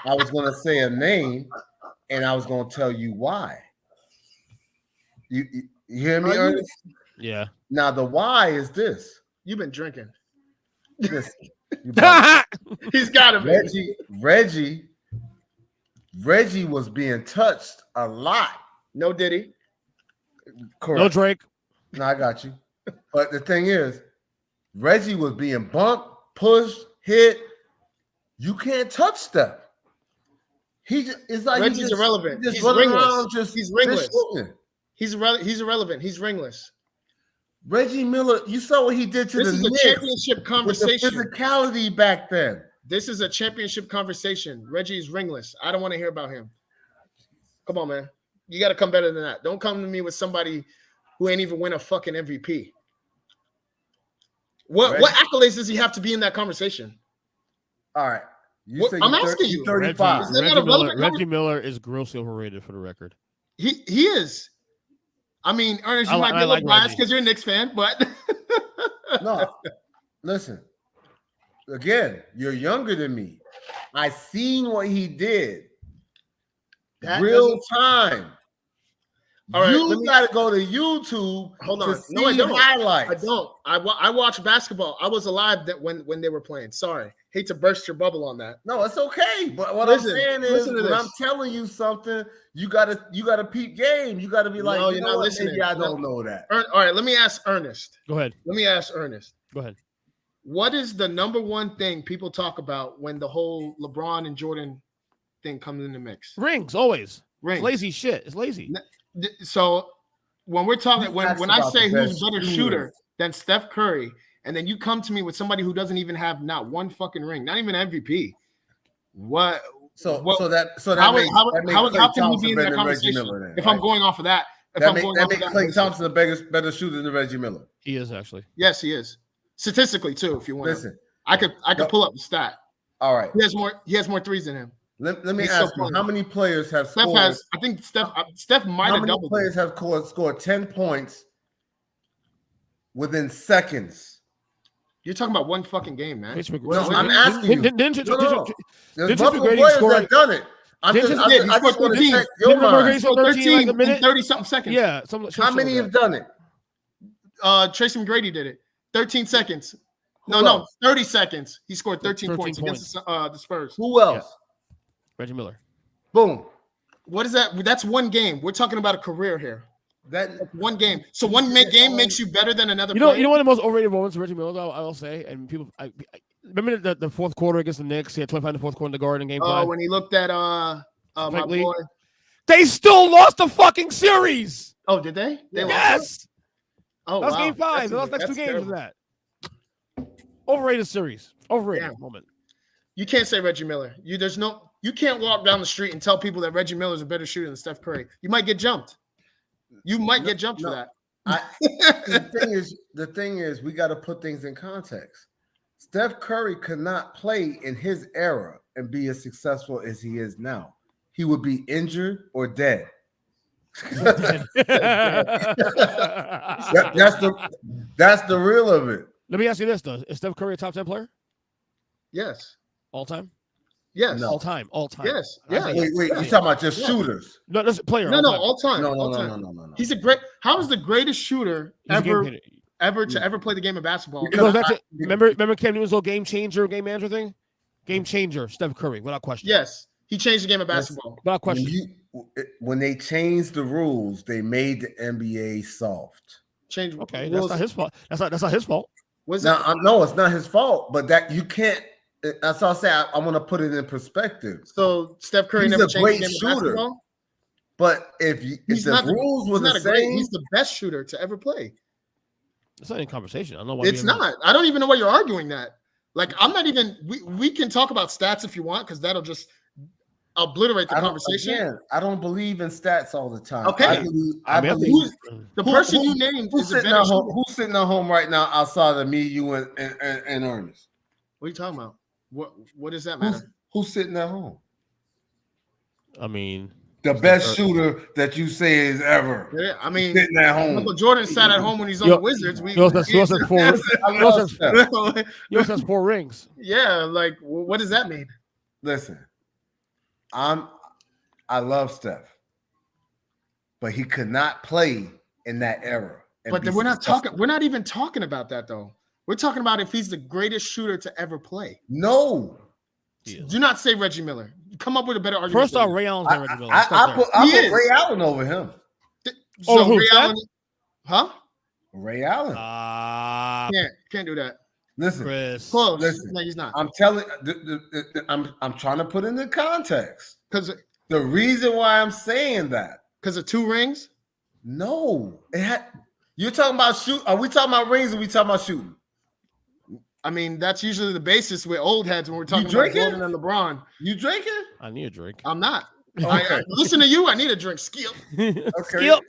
I was gonna say a name and I was gonna tell you why. You hear me, Are you- Ernest? Yeah. Now the why is this. You've been drinking. Listen, you better- He's got to be. Reggie was being touched a lot. No Diddy. Correct. No Drake. No, I got you. But the thing is, Reggie was being bumped, pushed, hit. You can't touch Steph. It's like Reggie's irrelevant. Just He's running ringless. around, He's ringless. shooting. He's irrelevant. He's ringless. Reggie Miller, you saw what he did to This the is a Knicks championship with the conversation. physicality back then. This is a championship conversation. Reggie's ringless. I don't want to hear about him. Come on, man. You got to come better than that. Don't come to me with somebody who ain't even win a fucking MVP. What accolades does he have to be in that conversation? All right. You What- say I'm you're asking you. 35. Is that not a relevant Reggie Miller is grossly overrated for the record. He is. I mean, Ernest, you I might be a like little biased Reggie. because you're a Knicks fan, but No, listen. Again, you're younger than me. I seen what he did. That Real time. All right, let You me- got to go to YouTube Hold to on. see No, I don't. highlights. I don't. I watch basketball. I was alive that when they were playing. Sorry, hate to burst your bubble on that. No, it's okay. But what Listen, I'm saying is, listen to when I'm this. telling you something, you gotta peep game. You gotta be like, No, you you're know not what? listening. Maybe I No. don't know that. All right, let me ask Ernest. Go ahead. Go ahead. What is the number one thing people talk about when the whole LeBron and Jordan thing comes in the mix? Rings, always. Rings. It's lazy shit. It's lazy. So when we're talking, You when asked I about say the who's best a better shooters. shooter than Steph Curry, and then you come to me with somebody who doesn't even have not one fucking ring, not even MVP. What? So What- that How makes how Klay can he Thompson be in better that than Reggie conversation? Miller then, If I'm right? going off of that, That makes Klay Thompson a better shooter than Reggie Miller. He is actually. Yes, he is. Statistically, too, if you want. Listen, I could pull up the stat. all right. He has more threes than him. Let me He's ask still you, playing. how many players have Steph scored? has. I think Steph might How have many doubled. players have scored 10 points within seconds? You're talking about one fucking game, man. No, I'm asking you. Didn't No. There's Didn't multiple McGrady players score- that done it. I Didn't just you- did. He want scored to 13. check your Didn't mind. McGrady score 13 like a minute? 30 something seconds. Yeah. How many have done it? Tracy McGrady did it. 13 seconds. Who No, else? 30 seconds. He scored 13 13 points against the Spurs. Who else? Reggie Miller. Boom. What is that? That's one game. We're talking about a career here. That One game. So one game makes you better than another. You know player? one of the most overrated moments of Reggie Miller, though, I will say, and people, I remember the fourth quarter against the Knicks. He had 25 in the fourth quarter in the Garden game. Oh, when he looked at my Spike Lee. boy. They still lost the fucking series. Oh, did they? They lost it? Yes. Oh, That was wow. game 5. That's They lost next 2 games terrible. of that. Overrated series. Overrated Damn. moment. You can't say Reggie Miller. You can't walk down the street and tell people that Reggie Miller is a better shooter than Steph Curry. You might get jumped. You might get jumped for that. the thing is, we got to put things in context. Steph Curry could not play in his era and be as successful as he is now. He would be injured or dead. That's the real of it. Let me ask you this, though. Is Steph Curry a top 10 player? Yes. All time? Yes. No. All time. Yes. I Yeah. think- Wait, you talking about just shooters? No, that's a player. No, all time. all time. No. He's how is the greatest shooter He's a game ever changer. to ever play the game of basketball? It goes back to remember Cam Newton's little game changer, game manager thing? Game changer, Steph Curry, without question. Yes. He changed the game of basketball. Without question. When they changed the rules, they made the NBA soft. Change. Okay, that's not his fault. That's not his fault. Was Now, no, it's not his fault, but that you can't. That's all I say. I want to put it in perspective. so Steph Curry He's never a changed great the game shooter. of basketball? But if the rules were He's not the a great. same, He's the best shooter to ever play. It's not in conversation. I don't know why. It's not. I don't even know why you're arguing that. Like, I'm not even. We can talk about stats if you want, because that'll just obliterate the conversation. Again, I don't believe in stats all the time. Okay. I believe the person you named who's is a sitting better at home. shooter. Who's sitting at home right now outside of me, you, and Ernest? What are you talking about? What does that matter? Who's sitting at home? I mean, the best shooter that you say is ever. Yeah, I mean, sitting at home. Michael Jordan sat at home when he's on the Wizards. He also has 4 rings. Yeah, like, what does that mean? Listen, I love Steph, but he could not play in that era. But we're not talking. We're not even talking about that though. We're talking about if he's the greatest shooter to ever play. No. Do not say Reggie Miller. Come up with a better argument. First off, Ray Allen's not Reggie Miller. I put Ray Allen over him. So Ray Allen, huh? Ray Allen. Can't do that. Listen, Chris. Close. Listen, no, he's not. I'm telling. I'm trying to put in the context Because the reason why I'm saying that of 2 rings. No, you're talking about shoot. Are we talking about rings? Or are we talking about shooting? I mean, that's usually the basis with old heads when we're talking about Jordan and LeBron. You drinking? I need a drink. I'm not. Okay. I listen to you. I need a drink. Skill. Okay. Skill.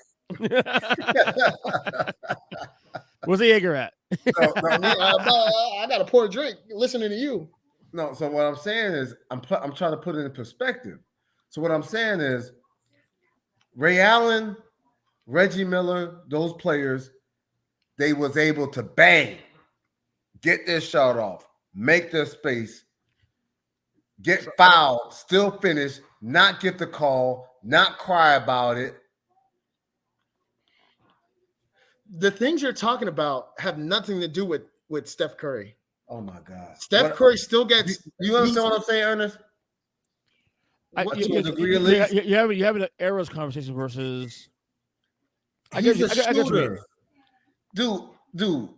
Where's the Jaeger at? I got to pour a drink listening to you. No, so what I'm saying is I'm trying to put it in perspective. So what I'm saying is Ray Allen, Reggie Miller, those players, they was able to bang, get their shot off, make their space, get fouled, still finish, not get the call, not cry about it. The things you're talking about have nothing to do with Steph Curry. Oh my God. Steph Curry still gets. You understand what I'm saying, Ernest? You're having an eras conversation versus. He's a shooter. Dude.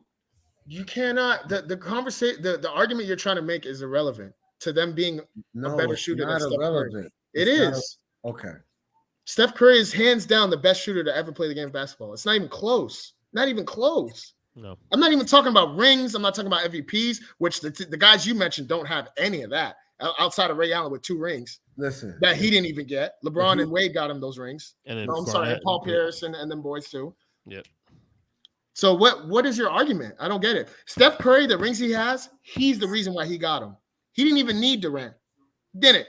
You cannot. The conversation, the argument you're trying to make is irrelevant to them being a better shooter than Steph Curry. It is. Okay. Steph Curry is hands down the best shooter to ever play the game of basketball. It's not even close. Not even close. No. I'm not even talking about rings. I'm not talking about MVPs, which the guys you mentioned don't have any of that outside of Ray Allen with 2 rings. Listen. That he didn't even get. LeBron and Wade got him those rings. And then Paul Pierce and them boys too. Yep. So what is your argument? I don't get it. Steph Curry, the rings he has, he's the reason why he got them. He didn't even need Durant. Didn't.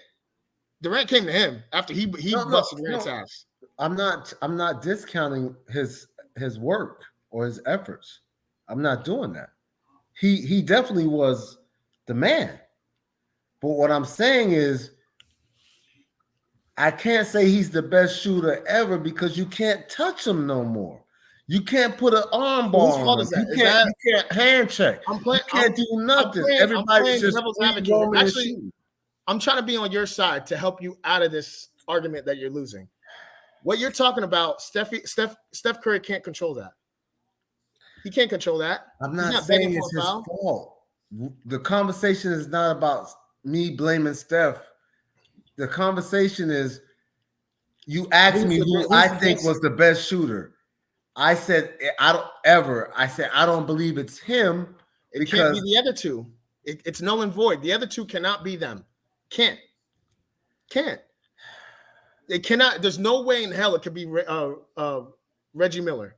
Durant came to him after he busted Durant's ass. I'm not discounting his work or his efforts. I'm not doing that. He definitely was the man. But what I'm saying is I can't say he's the best shooter ever because you can't touch him no more. You can't put an arm bar on him. You can't hand check. You can't do nothing. Everybody's just actually. I'm trying to be on your side to help you out of this argument that you're losing. What you're talking about, Steph Curry can't control that. He can't control that. I'm not saying it's his fault. The conversation is not about me blaming Steph. The conversation is you asked me who I think was the best shooter. I said I don't believe it's him. It can't be the other two. It's null and void. The other two cannot be them. Can't. It cannot. There's no way in hell it could be Reggie Miller.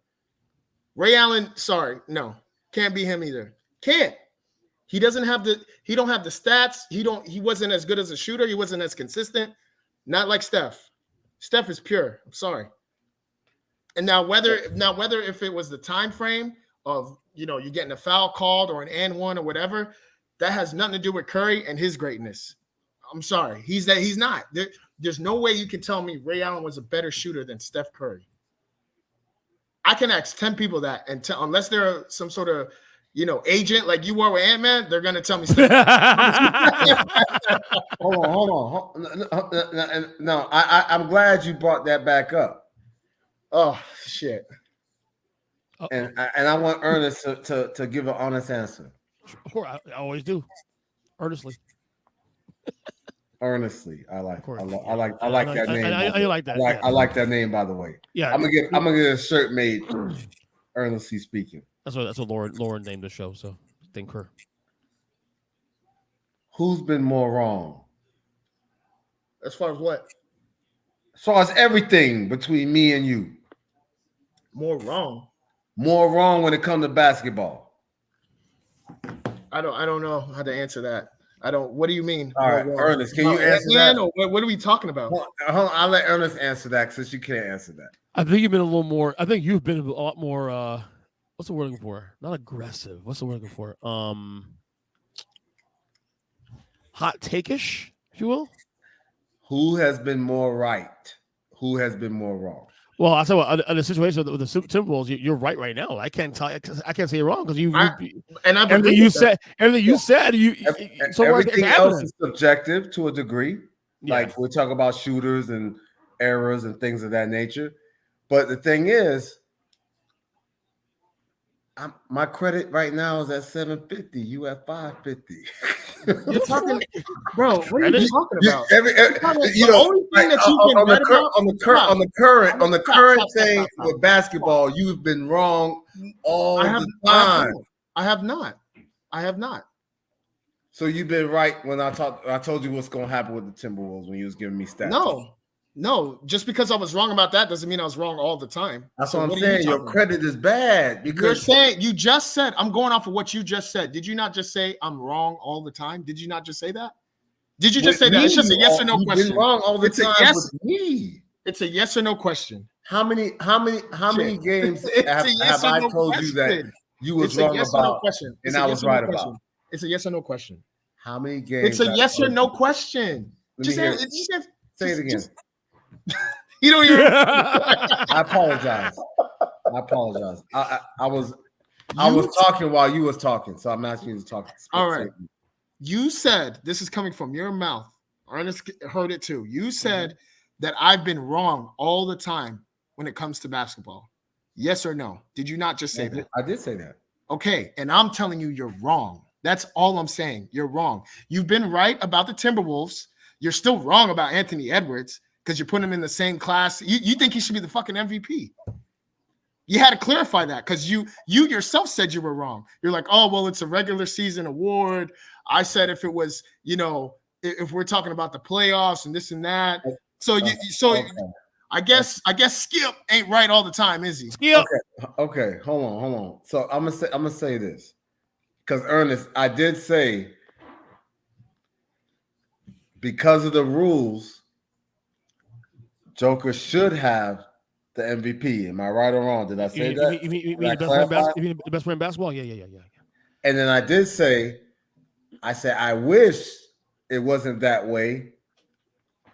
Ray Allen, sorry, no. Can't be him either. Can't. He don't have the stats. He wasn't as good as a shooter. He wasn't as consistent. Not like Steph. Steph is pure. I'm sorry. And now whether if it was the time frame of, you're getting a foul called or an and one or whatever, that has nothing to do with Curry and his greatness. I'm sorry. He's not. There's no way you can tell me Ray Allen was a better shooter than Steph Curry. I can ask 10 people that, and unless they're some sort of, agent like you are with Ant-Man, they're going to tell me Steph. Hold on. No, I'm glad you brought that back up. Oh, shit. And I want Ernest to give an honest answer. Sure, I always do. Earnestly, I like that name. I like that. I like that name, by the way. Yeah, I'm gonna get a shirt made. Earnestly speaking. That's what Lauren named the show. So thank her. Who's been more wrong? As far as what? As far as everything between me and you. More wrong. More wrong when it comes to basketball. I don't know how to answer that. What do you mean? All right, Ernest, can you answer that? Or what are we talking about? Hold on, I'll let Ernest answer that since you can't answer that. I think you've been a little more. I think you've been a lot more. What's the word I'm looking for? Not aggressive. What's the word I'm looking for? Hot take-ish, if you will. Who has been more right? Who has been more wrong? Well, I tell you what, in the situation with the Timberwolves, you're right now. I can't tell. I can't say you're wrong because everything you said. Everything else is subjective to a degree. Yeah. Like we talk about shooters and errors and things of that nature. But the thing is, my credit right now is at 750. You at 550. You're talking, bro. What are you talking about? On the current thing with basketball, you've been wrong all the time. I have not. So you've been right when I told you what's going to happen with the Timberwolves when you was giving me stats. No. Just because I was wrong about that doesn't mean I was wrong all the time. That's what I'm saying. Your credit is bad because you just said I'm going off of what you just said. Did you not just say I'm wrong all the time? Did you not just say that? Did you just say that? It's just a yes or no question. Been wrong all the time with me. It's a yes or no question. How many games have I told you that you was wrong about and I was right about? It's a yes or no question. How many games? It's a yes or no question. Say it again. You don't hear. I apologize. I was talking while you was talking, so I'm asking you to talk. All right. You said this is coming from your mouth. Ernest heard it too. You said that I've been wrong all the time when it comes to basketball. Yes or no? Did you not just say that? I did say that. Okay, and I'm telling you, you're wrong. That's all I'm saying. You're wrong. You've been right about the Timberwolves. You're still wrong about Anthony Edwards because you're putting him in the same class. You think he should be the fucking MVP. You had to clarify that because you yourself said you were wrong. You're like, oh, well, it's a regular season award. I said if it was, if we're talking about the playoffs and this and that. I guess Skip ain't right all the time, is he? Skip. Okay. Hold on. So I'm gonna say this. Because Ernest, I did say because of the rules, Joker should have the MVP. Am I right or wrong? Did I say that? You mean the best player in basketball? Yeah. And then I did say, I wish it wasn't that way,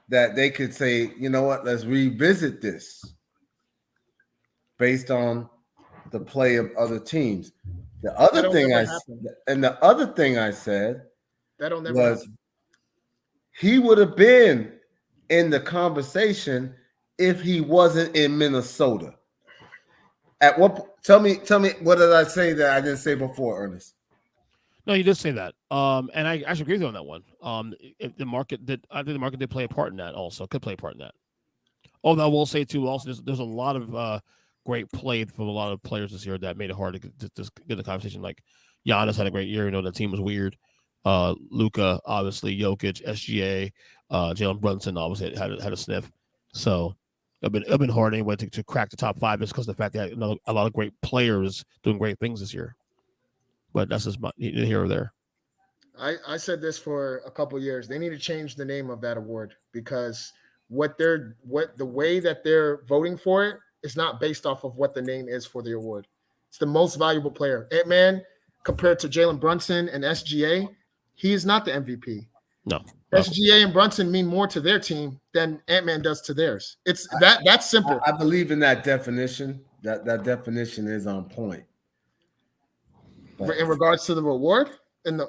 that they could say, you know what, let's revisit this based on the play of other teams. The other thing I said was he would have been in the conversation if he wasn't in Minnesota. At what? Tell me, what did I say that I didn't say before, Ernest? No, you did say that. And I actually agree with you on that one. I think the market did play a part in that also. Could play a part in that. Although I will say too, also there's a lot of great play from a lot of players this year that made it hard to get the conversation. Like Giannis had a great year. The team was weird. Luka, obviously, Jokic, SGA, Jalen Brunson obviously had a sniff. So it'd been hard anyway to crack the top five just because of the fact that a lot of great players doing great things this year. But that's just here or there. I said this for a couple of years. They need to change the name of that award because the way that they're voting for it is not based off of what the name is for the award. It's the most valuable player. Ant-Man compared to Jalen Brunson and SGA, he is not the MVP. No. SGA and Brunson mean more to their team than Ant-Man does to theirs. It's that's simple. I believe in that definition. That definition is on point. But in regards to the reward, no.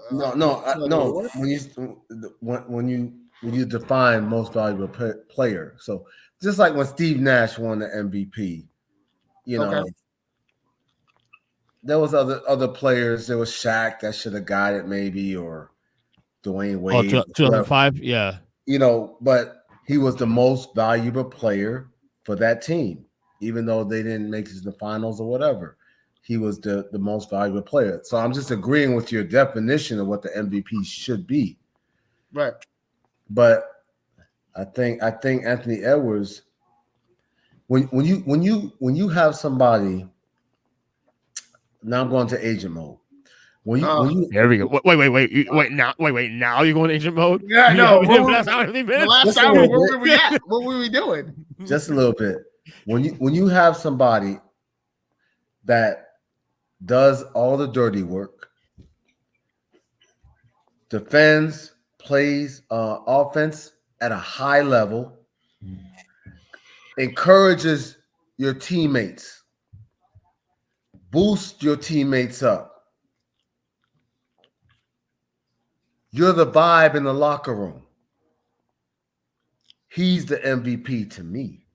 When you define most valuable player, so just like when Steve Nash won the MVP, there was other players. There was Shaq that should have got it maybe, or Dwayne Wade. 2005, yeah. But he was the most valuable player for that team, even though they didn't make it to the finals or whatever. he was the most valuable player. So I'm just agreeing with your definition of what the MVP should be. Right. But I think Anthony Edwards, when you have somebody, now I'm going to agent mode. When you There we go. Wait. Now you're going agent mode? Yeah, no. The last hour, where were we at? What were we doing? Just a little bit. When you have somebody that does all the dirty work, defends, plays offense at a high level, encourages your teammates, boosts your teammates up. You're the vibe in the locker room. He's the MVP to me.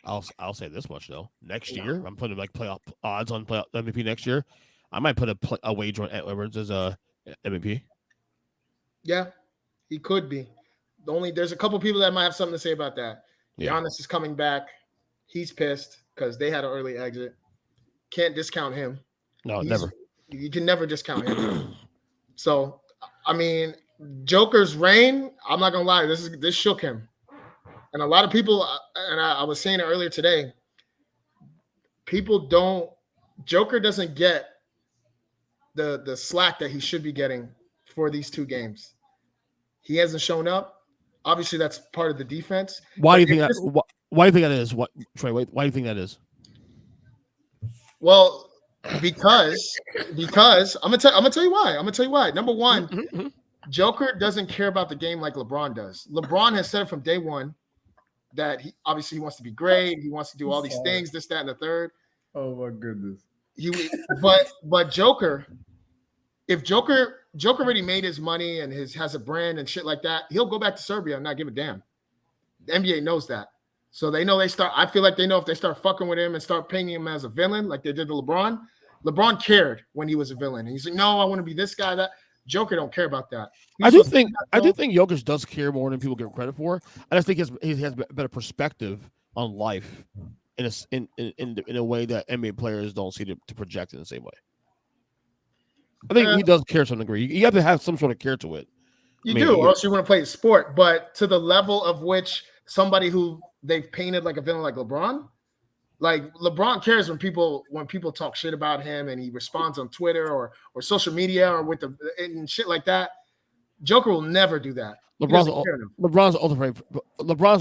I'll say this much though. Next year, I'm putting like playoff odds on playoff MVP next year. I might put a wager on Edwards as a MVP. Yeah, he could be. There's a couple people that might have something to say about that. Yeah. Giannis is coming back. He's pissed because they had an early exit. Can't discount him. No, never. You can never discount him. So, I mean, Joker's reign, I'm not gonna lie, this shook him. And a lot of people, and I was saying it earlier today, Joker doesn't get the slack that he should be getting for these two games. He hasn't shown up. Obviously, that's part of the defense. Why do you think that? Why do you think that is? What, Trey? Why do you think that is? Well, because I'm gonna tell you why. Number one, Joker doesn't care about the game like LeBron does. LeBron has said from day one that he wants to be great. He wants to do all these things, this, that, and the third. Oh my goodness. But Joker, if Joker already made his money and has a brand and shit like that, he'll go back to Serbia and not give a damn. The NBA knows that. So they know I feel like they know if they start fucking with him and start painting him as a villain like they did to LeBron. LeBron cared when he was a villain. And he's like, no, I want to be this guy. That Joker don't care about that. I do think Jokic does care more than people give credit for. I just think he has a better perspective on life in a way that NBA players don't see to project in the same way. I think he does care to some degree. You have to have some sort of care to it. You do, or else you want to play the sport. But to the level of which somebody who they've painted like a villain like LeBron cares when people talk shit about him and he responds on Twitter or social media or and shit like that. Joker will never do that. LeBron's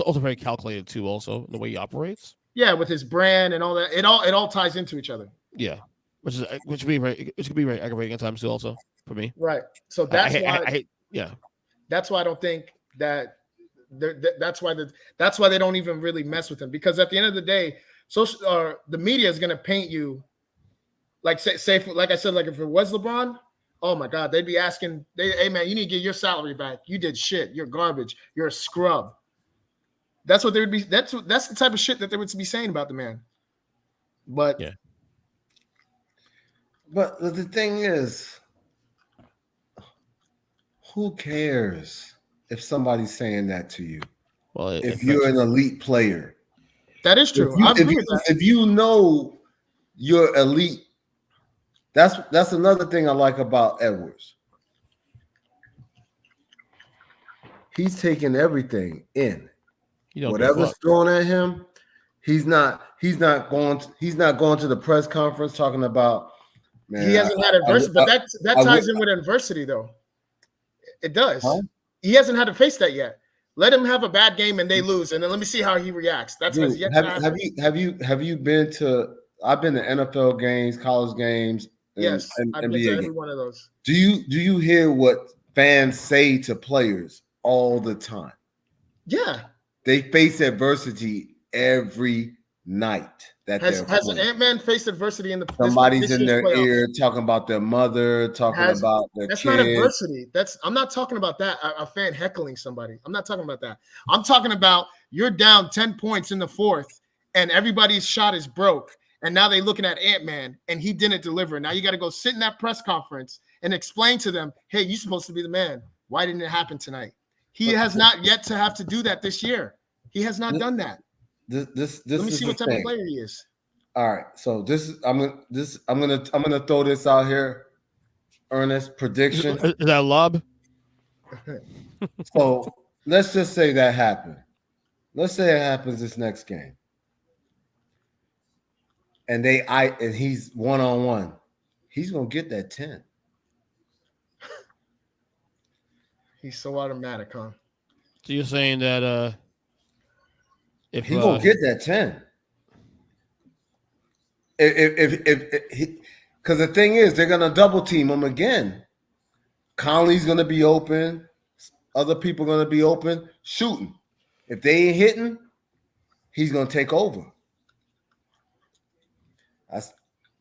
also very calculated too, also the way he operates. Yeah, with his brand and all that. It all ties into each other. Yeah. Which could be very aggravating at times too, also for me. Right. So that's why. Yeah. That's why I don't think that. That's why they don't even really mess with him, because at the end of the day, the media is going to paint you like say like I said, like if it was LeBron, oh my God, they'd be asking, hey man, you need to get your salary back. You did shit. You're garbage. You're a scrub. That's what they would be. That's the type of shit that they would be saying about the man. But yeah. But the thing is, who cares if somebody's saying that to you? Well, if you're an elite player, that is true. If you know you're elite, that's another thing I like about Edwards. He's taking everything in. Whatever's thrown at him, he's not going to the press conference talking about. Man, he hasn't had adversity, but that ties in with adversity, though. It does. Huh? He hasn't had to face that yet. Let him have a bad game and they lose, and then let me see how he reacts. Have you been to? I've been to NFL games, college games. Yes, I've been to every one of those. Do you hear what fans say to players all the time? Yeah, they face adversity every night. Has an Ant-Man faced adversity in the somebody's in their ear talking about their mother, about their that's kid. Not adversity. I'm not talking about that. A fan heckling somebody. I'm not talking about that. I'm talking about you're down 10 points in the fourth and everybody's shot is broke. And now they're looking at Ant-Man and he didn't deliver. Now you got to go sit in that press conference and explain to them, hey, you're supposed to be the man. Why didn't it happen tonight? He has not yet to have to do that this year. He has not done that. This Let me is see what type of player he is. All right. So I'm gonna throw this out here. Ernest prediction. Is that a lob? So let's just say that happened. Let's say it happens this next game. And he's 1-on-1. He's gonna get that 10. He's so automatic, huh? So you're saying that if He's gonna get that 10. If he, because the thing is, they're gonna double team him again. Conley's gonna be open. Other people are gonna be open shooting. If they ain't hitting, he's gonna take over.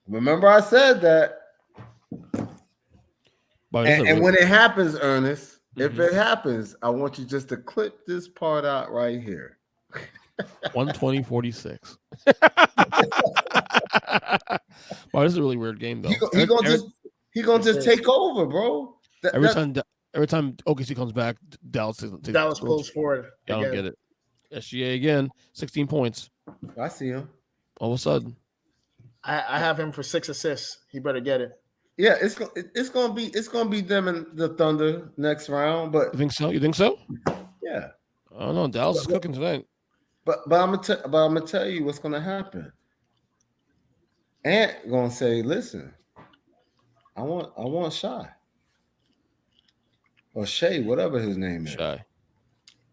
Remember I said that. And when it happens, Ernest, if it happens, I want you just to clip this part out right here. 120-46. Wow, this is a really weird game though. He gonna just take over, bro. Every time OKC comes back, Dallas pulls forward. I don't get it. SGA again, 16 points. I see him. All of a sudden, I have him for 6 assists. He better get it. Yeah, it's gonna be them and the Thunder next round. But you think so? You think so? Yeah. I don't know. Dallas is cooking tonight. But I'm gonna tell you what's gonna happen. Ant gonna say, "Listen, I want Shy or Shay, whatever his name is. Shy,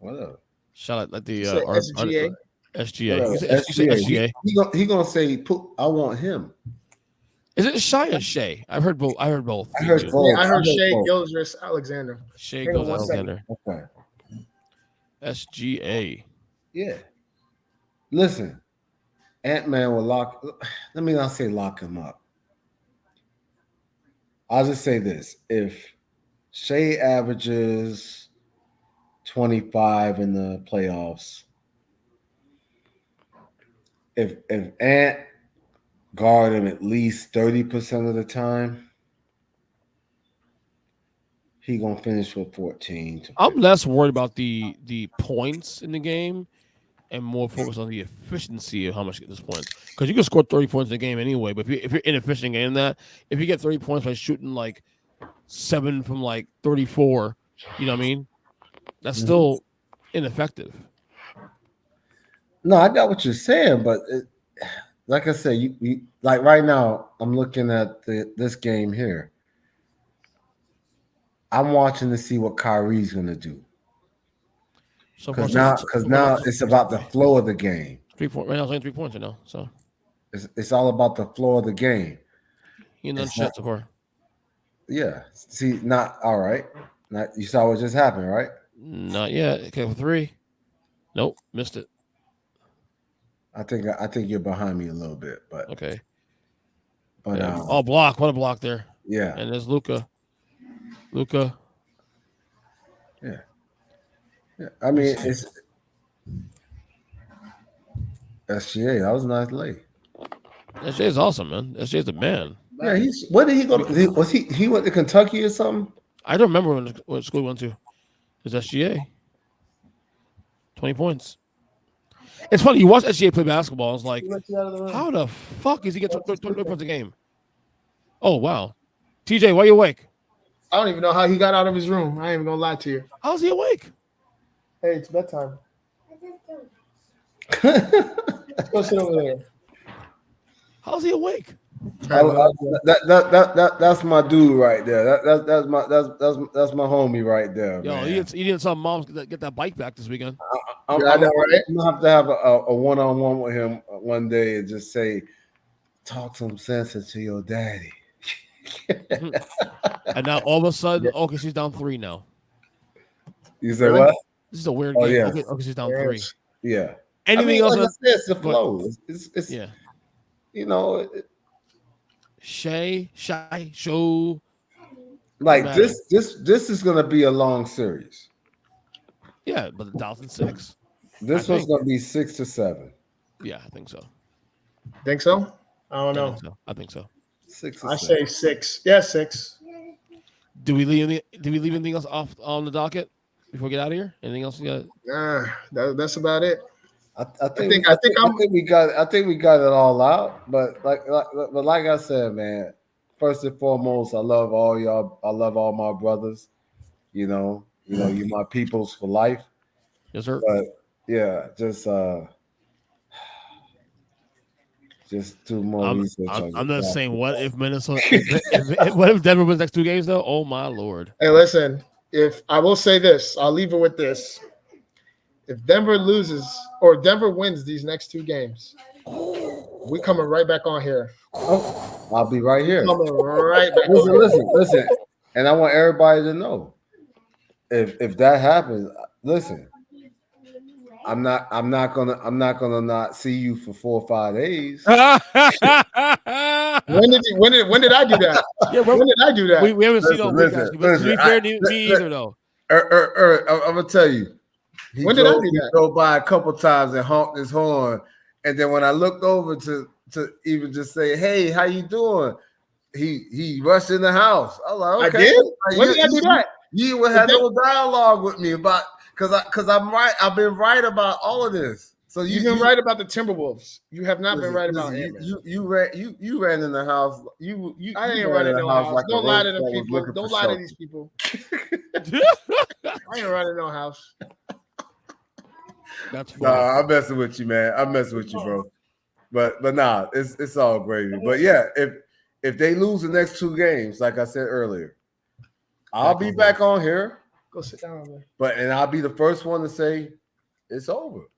whatever. Shy like the SGA. SGA. He gonna say, I want him." Is it Shy or Shay? I've heard both. I heard both. I heard Shay Gilgeous-Alexander. Shay Gilgeous-Alexander. Okay. SGA. Yeah. Listen, Ant-Man will let me not say lock him up. I'll just say this. If Shay averages 25 in the playoffs, if Ant guard him at least 30% of the time, he gonna finish with 14. I'm less worried about the points in the game and more focused on the efficiency of how much you get this point. Because you can score 30 points in a game anyway, but if you're inefficient in that, if you get 30 points by shooting like 7 from like 34, you know what I mean? That's still ineffective. No, I got what you're saying, but like I said, you like right now, I'm looking at this game here. I'm watching to see what Kyrie's gonna do. Because now it's about the flow of the game. 3 points right now, it's only 3 points, So it's all about the flow of the game. He done shot so far. Yeah. See, not all right. You saw what just happened, right? Not yet. Okay, for 3. Nope, missed it. I think you're behind me a little bit, but okay. But block! What a block there! Yeah, and there's Luka. Yeah. I mean, it's SGA. That was a nice lay. SGA is awesome, man. SGA is the man. Yeah, where did he go? Was he went to Kentucky or something? I don't remember what school he went to. It's SGA. 20 points. It's funny. You watch SGA play basketball. It's like, how the fuck is he get 20 points a game? Oh, wow. TJ, why are you awake? I don't even know how he got out of his room. I ain't even gonna lie to you. How's he awake? Hey, it's bedtime. Go sit over there. How's he awake? That's my dude right there. That's my homie right there. Yo, man. he didn't saw mom get that bike back this weekend. I'm gonna have to have a one-on-one with him one day and just say, talk some sense into your daddy. And now all of a sudden, okay, she's down 3 now. You say what? This is a weird game. Yeah. Okay, she's down 3. Yeah. Anything else? Like it's the flow. It's yeah. You know, show. Like this is gonna be a long series. Yeah, but the Dallas 6. This one's gonna be 6 to 7. Yeah, I think so. Think so? I don't know. I think so. 6 to 7. I say 6. Yeah, 6. Do we leave anything else off on the docket before we get out of here? Anything else you got? Nah, that's about it. I think we got it all out. But like I said, man, first and foremost, I love all y'all. I love all my brothers. You know, you're my peoples for life. Yes, sir. But yeah, just do more research. I'm not saying what if Minnesota. What if Denver wins next 2 games though? Oh my lord! Hey, listen. If I will say this, I'll leave it with this. If Denver loses or Denver wins these next 2 games, we coming right back on here. Oh, I'll be right here. Coming right back. Listen. And I want everybody to know, if that happens, listen. I'm not gonna not see you for 4 or 5 days. When did I do that? Yeah, when did I do that? We haven't seen no week guys. But to be fair, me either though. I'm gonna tell you. When did I do that? He drove by a couple times and honked his horn, and then when I looked over to even just say, "Hey, how you doing?" He rushed in the house. I was like, "Okay." I did. When did I do that? You would have no dialogue with me about because I'm right. I've been right about all of this. So you've been right about the Timberwolves. You have not been right about him. You ran in the house. I ain't running no house. Like don't lie to them people. Don't lie to these people. I ain't running no house. That's funny. Nah, I'm messing with you, man. I'm messing with you, bro. But nah, it's all gravy. But yeah, if they lose the next 2 games, like I said earlier, I'll be back on here. Go sit down, man. And I'll be the first one to say it's over.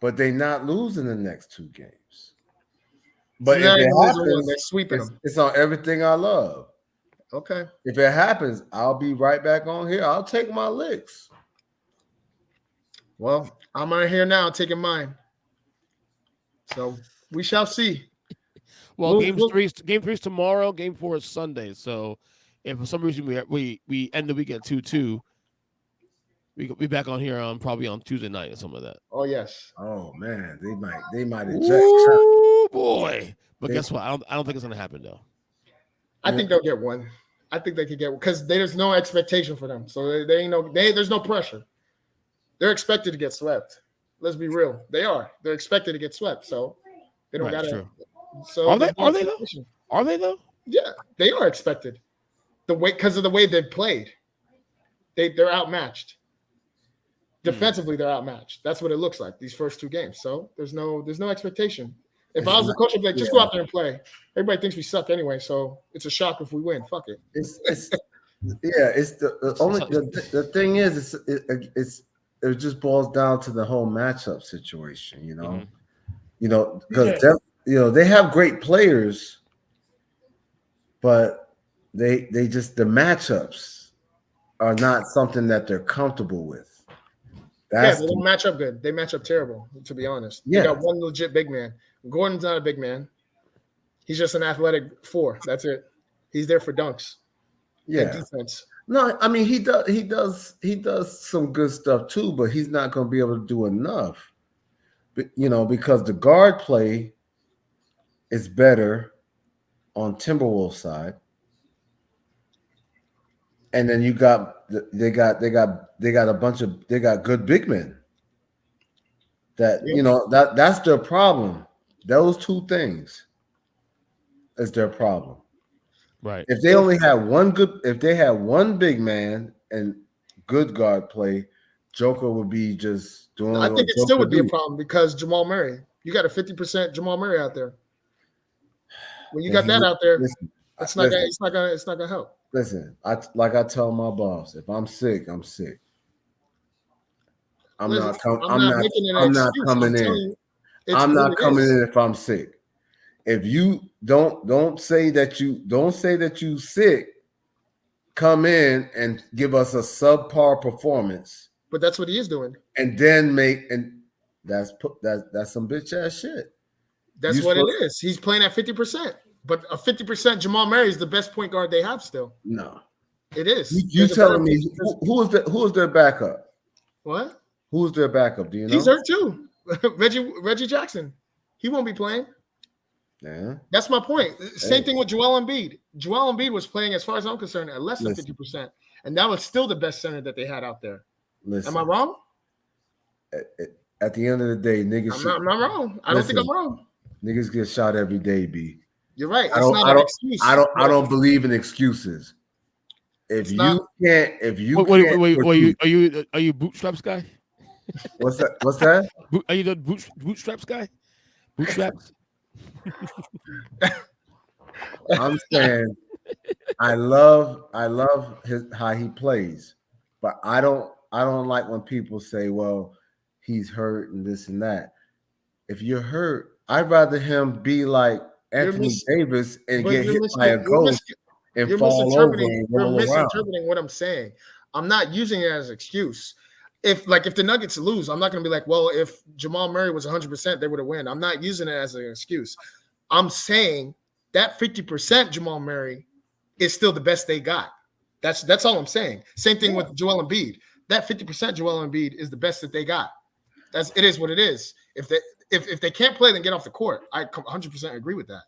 But they not losing the next 2 games. But if it happens, they're sweeping them. It's on everything I love. Okay. If it happens, I'll be right back on here. I'll take my licks. Well, I'm on here now taking mine. So we shall see. Well, game three's tomorrow. Game 4 is Sunday. So if for some reason we end the week at 2-2, we could be back on here probably on Tuesday night or something like that. Oh yes. Oh man, they might eject. Oh boy! But guess what? I don't think it's gonna happen though. I think they'll get one. I think they could get one because there's no expectation for them. So there's no pressure. They're expected to get swept. Let's be real. They are. They're expected to get swept. So they don't got to. So are they though? Are they though? Yeah, they are expected. Because of the way they've played, they're outmatched. Defensively, they're outmatched. That's what it looks like these first 2 games. So there's no expectation. If I was the coach, I'd be like, just go out there and play. Everybody thinks we suck anyway, so it's a shock if we win. Fuck it. The thing is, it just boils down to the whole matchup situation, you know. Mm-hmm. Because they have great players, but they just the matchups are not something that they're comfortable with. They don't match up good. They match up terrible, to be honest. Yeah. They got one legit big man. Gordon's not a big man. He's just an athletic 4. That's it. He's there for dunks. Yeah. Defense. No, I mean he does some good stuff too, but he's not going to be able to do enough. But, because the guard play is better on Timberwolves side. And then they got good big men. That's their problem. Those 2 things is their problem. Right. If they only had one big man and good guard play, Joker would be just doing. I think it still would be a problem because Jamal Murray. You got a 50% Jamal Murray out there. When you got that out there, it's not gonna help. Listen, I tell my boss, if I'm sick, I'm sick. I'm not coming in. I'm not coming in if I'm sick. If you don't say that you sick, come in and give us a subpar performance. But that's what he is doing. And then that's some bitch ass shit. That's what it is. He's playing at 50%. But a 50% Jamal Murray is the best point guard they have still. No. It is. You telling me who is their backup? What? Who's their backup? Do you know? He's hurt too. Reggie Jackson. He won't be playing. Yeah. That's my point. Same thing with Joel Embiid. Joel Embiid was playing, as far as I'm concerned, at less than 50%. And that was still the best center that they had out there. Listen, am I wrong? At the end of the day, niggas I'm not wrong. I don't think I'm wrong. Niggas get shot every day, B. You're right. It's not an excuse. I don't believe in excuses. If you can't, are you bootstraps guy? What's that? Are you the bootstraps guy? Bootstraps. I'm saying I love how he plays, but I don't like when people say, well, he's hurt and this and that. If you're hurt, I'd rather him be like Anthony Davis and get hit by a ghost and fall over and roll around. You're misinterpreting what I'm saying. I'm not using it as an excuse. If the Nuggets lose, I'm not going to be like, well, if Jamal Murray was 100%, they would have won. I'm not using it as an excuse. I'm saying that 50% Jamal Murray is still the best they got. That's all I'm saying. Same thing with Joel Embiid. That 50% Joel Embiid is the best that they got. It is what it is. If they can't play, then get off the court. I 100% agree with that.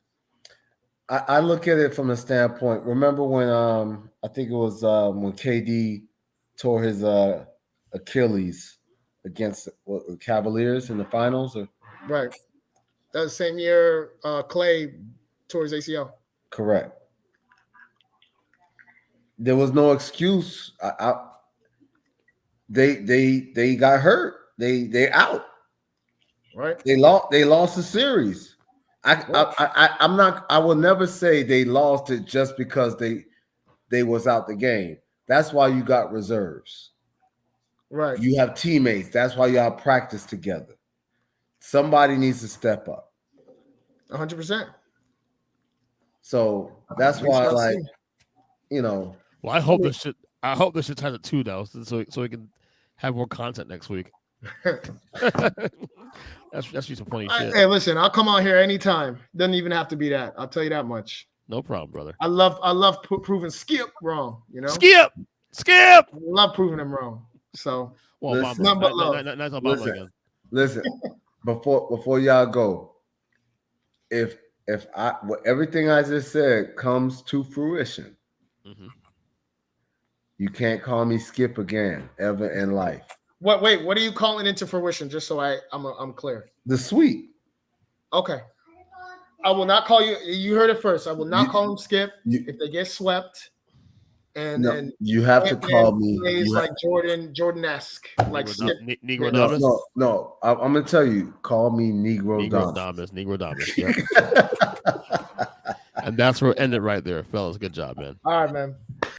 I look at it from the standpoint. Remember when I think it was when KD tore his Achilles against the Cavaliers in the finals, or right? That was the same year Clay tore his ACL. Correct. There was no excuse. They got hurt. They out. Right. They lost the series. I will never say they lost it just because they was out the game. That's why you got reserves. Right. You have teammates. That's why y'all practice together. Somebody needs to step up. 100%. So that's why, like, you know. Well, I hope this shit has it too now, so we can have more content next week. That's just some funny shit. Hey, listen, I'll come on here anytime. Doesn't even have to be that. I'll tell you that much. No problem, brother. I love proving Skip wrong. You know, Skip. I love proving him wrong. So, well, listen. Before y'all go, if everything I just said comes to fruition, you can't call me Skip again ever in life. What are you calling into fruition? Just so I'm clear. The sweep. Okay. I will not call you. You heard it first. I will not call him Skip if they get swept. And then you have to call me. He's like Jordan-esque, like Skip. Negro Damas. No. I'm gonna tell you. Call me Negro Damas. Negro Damas. Yeah. And that's where we'll end it right there, fellas. Good job, man. All right, man.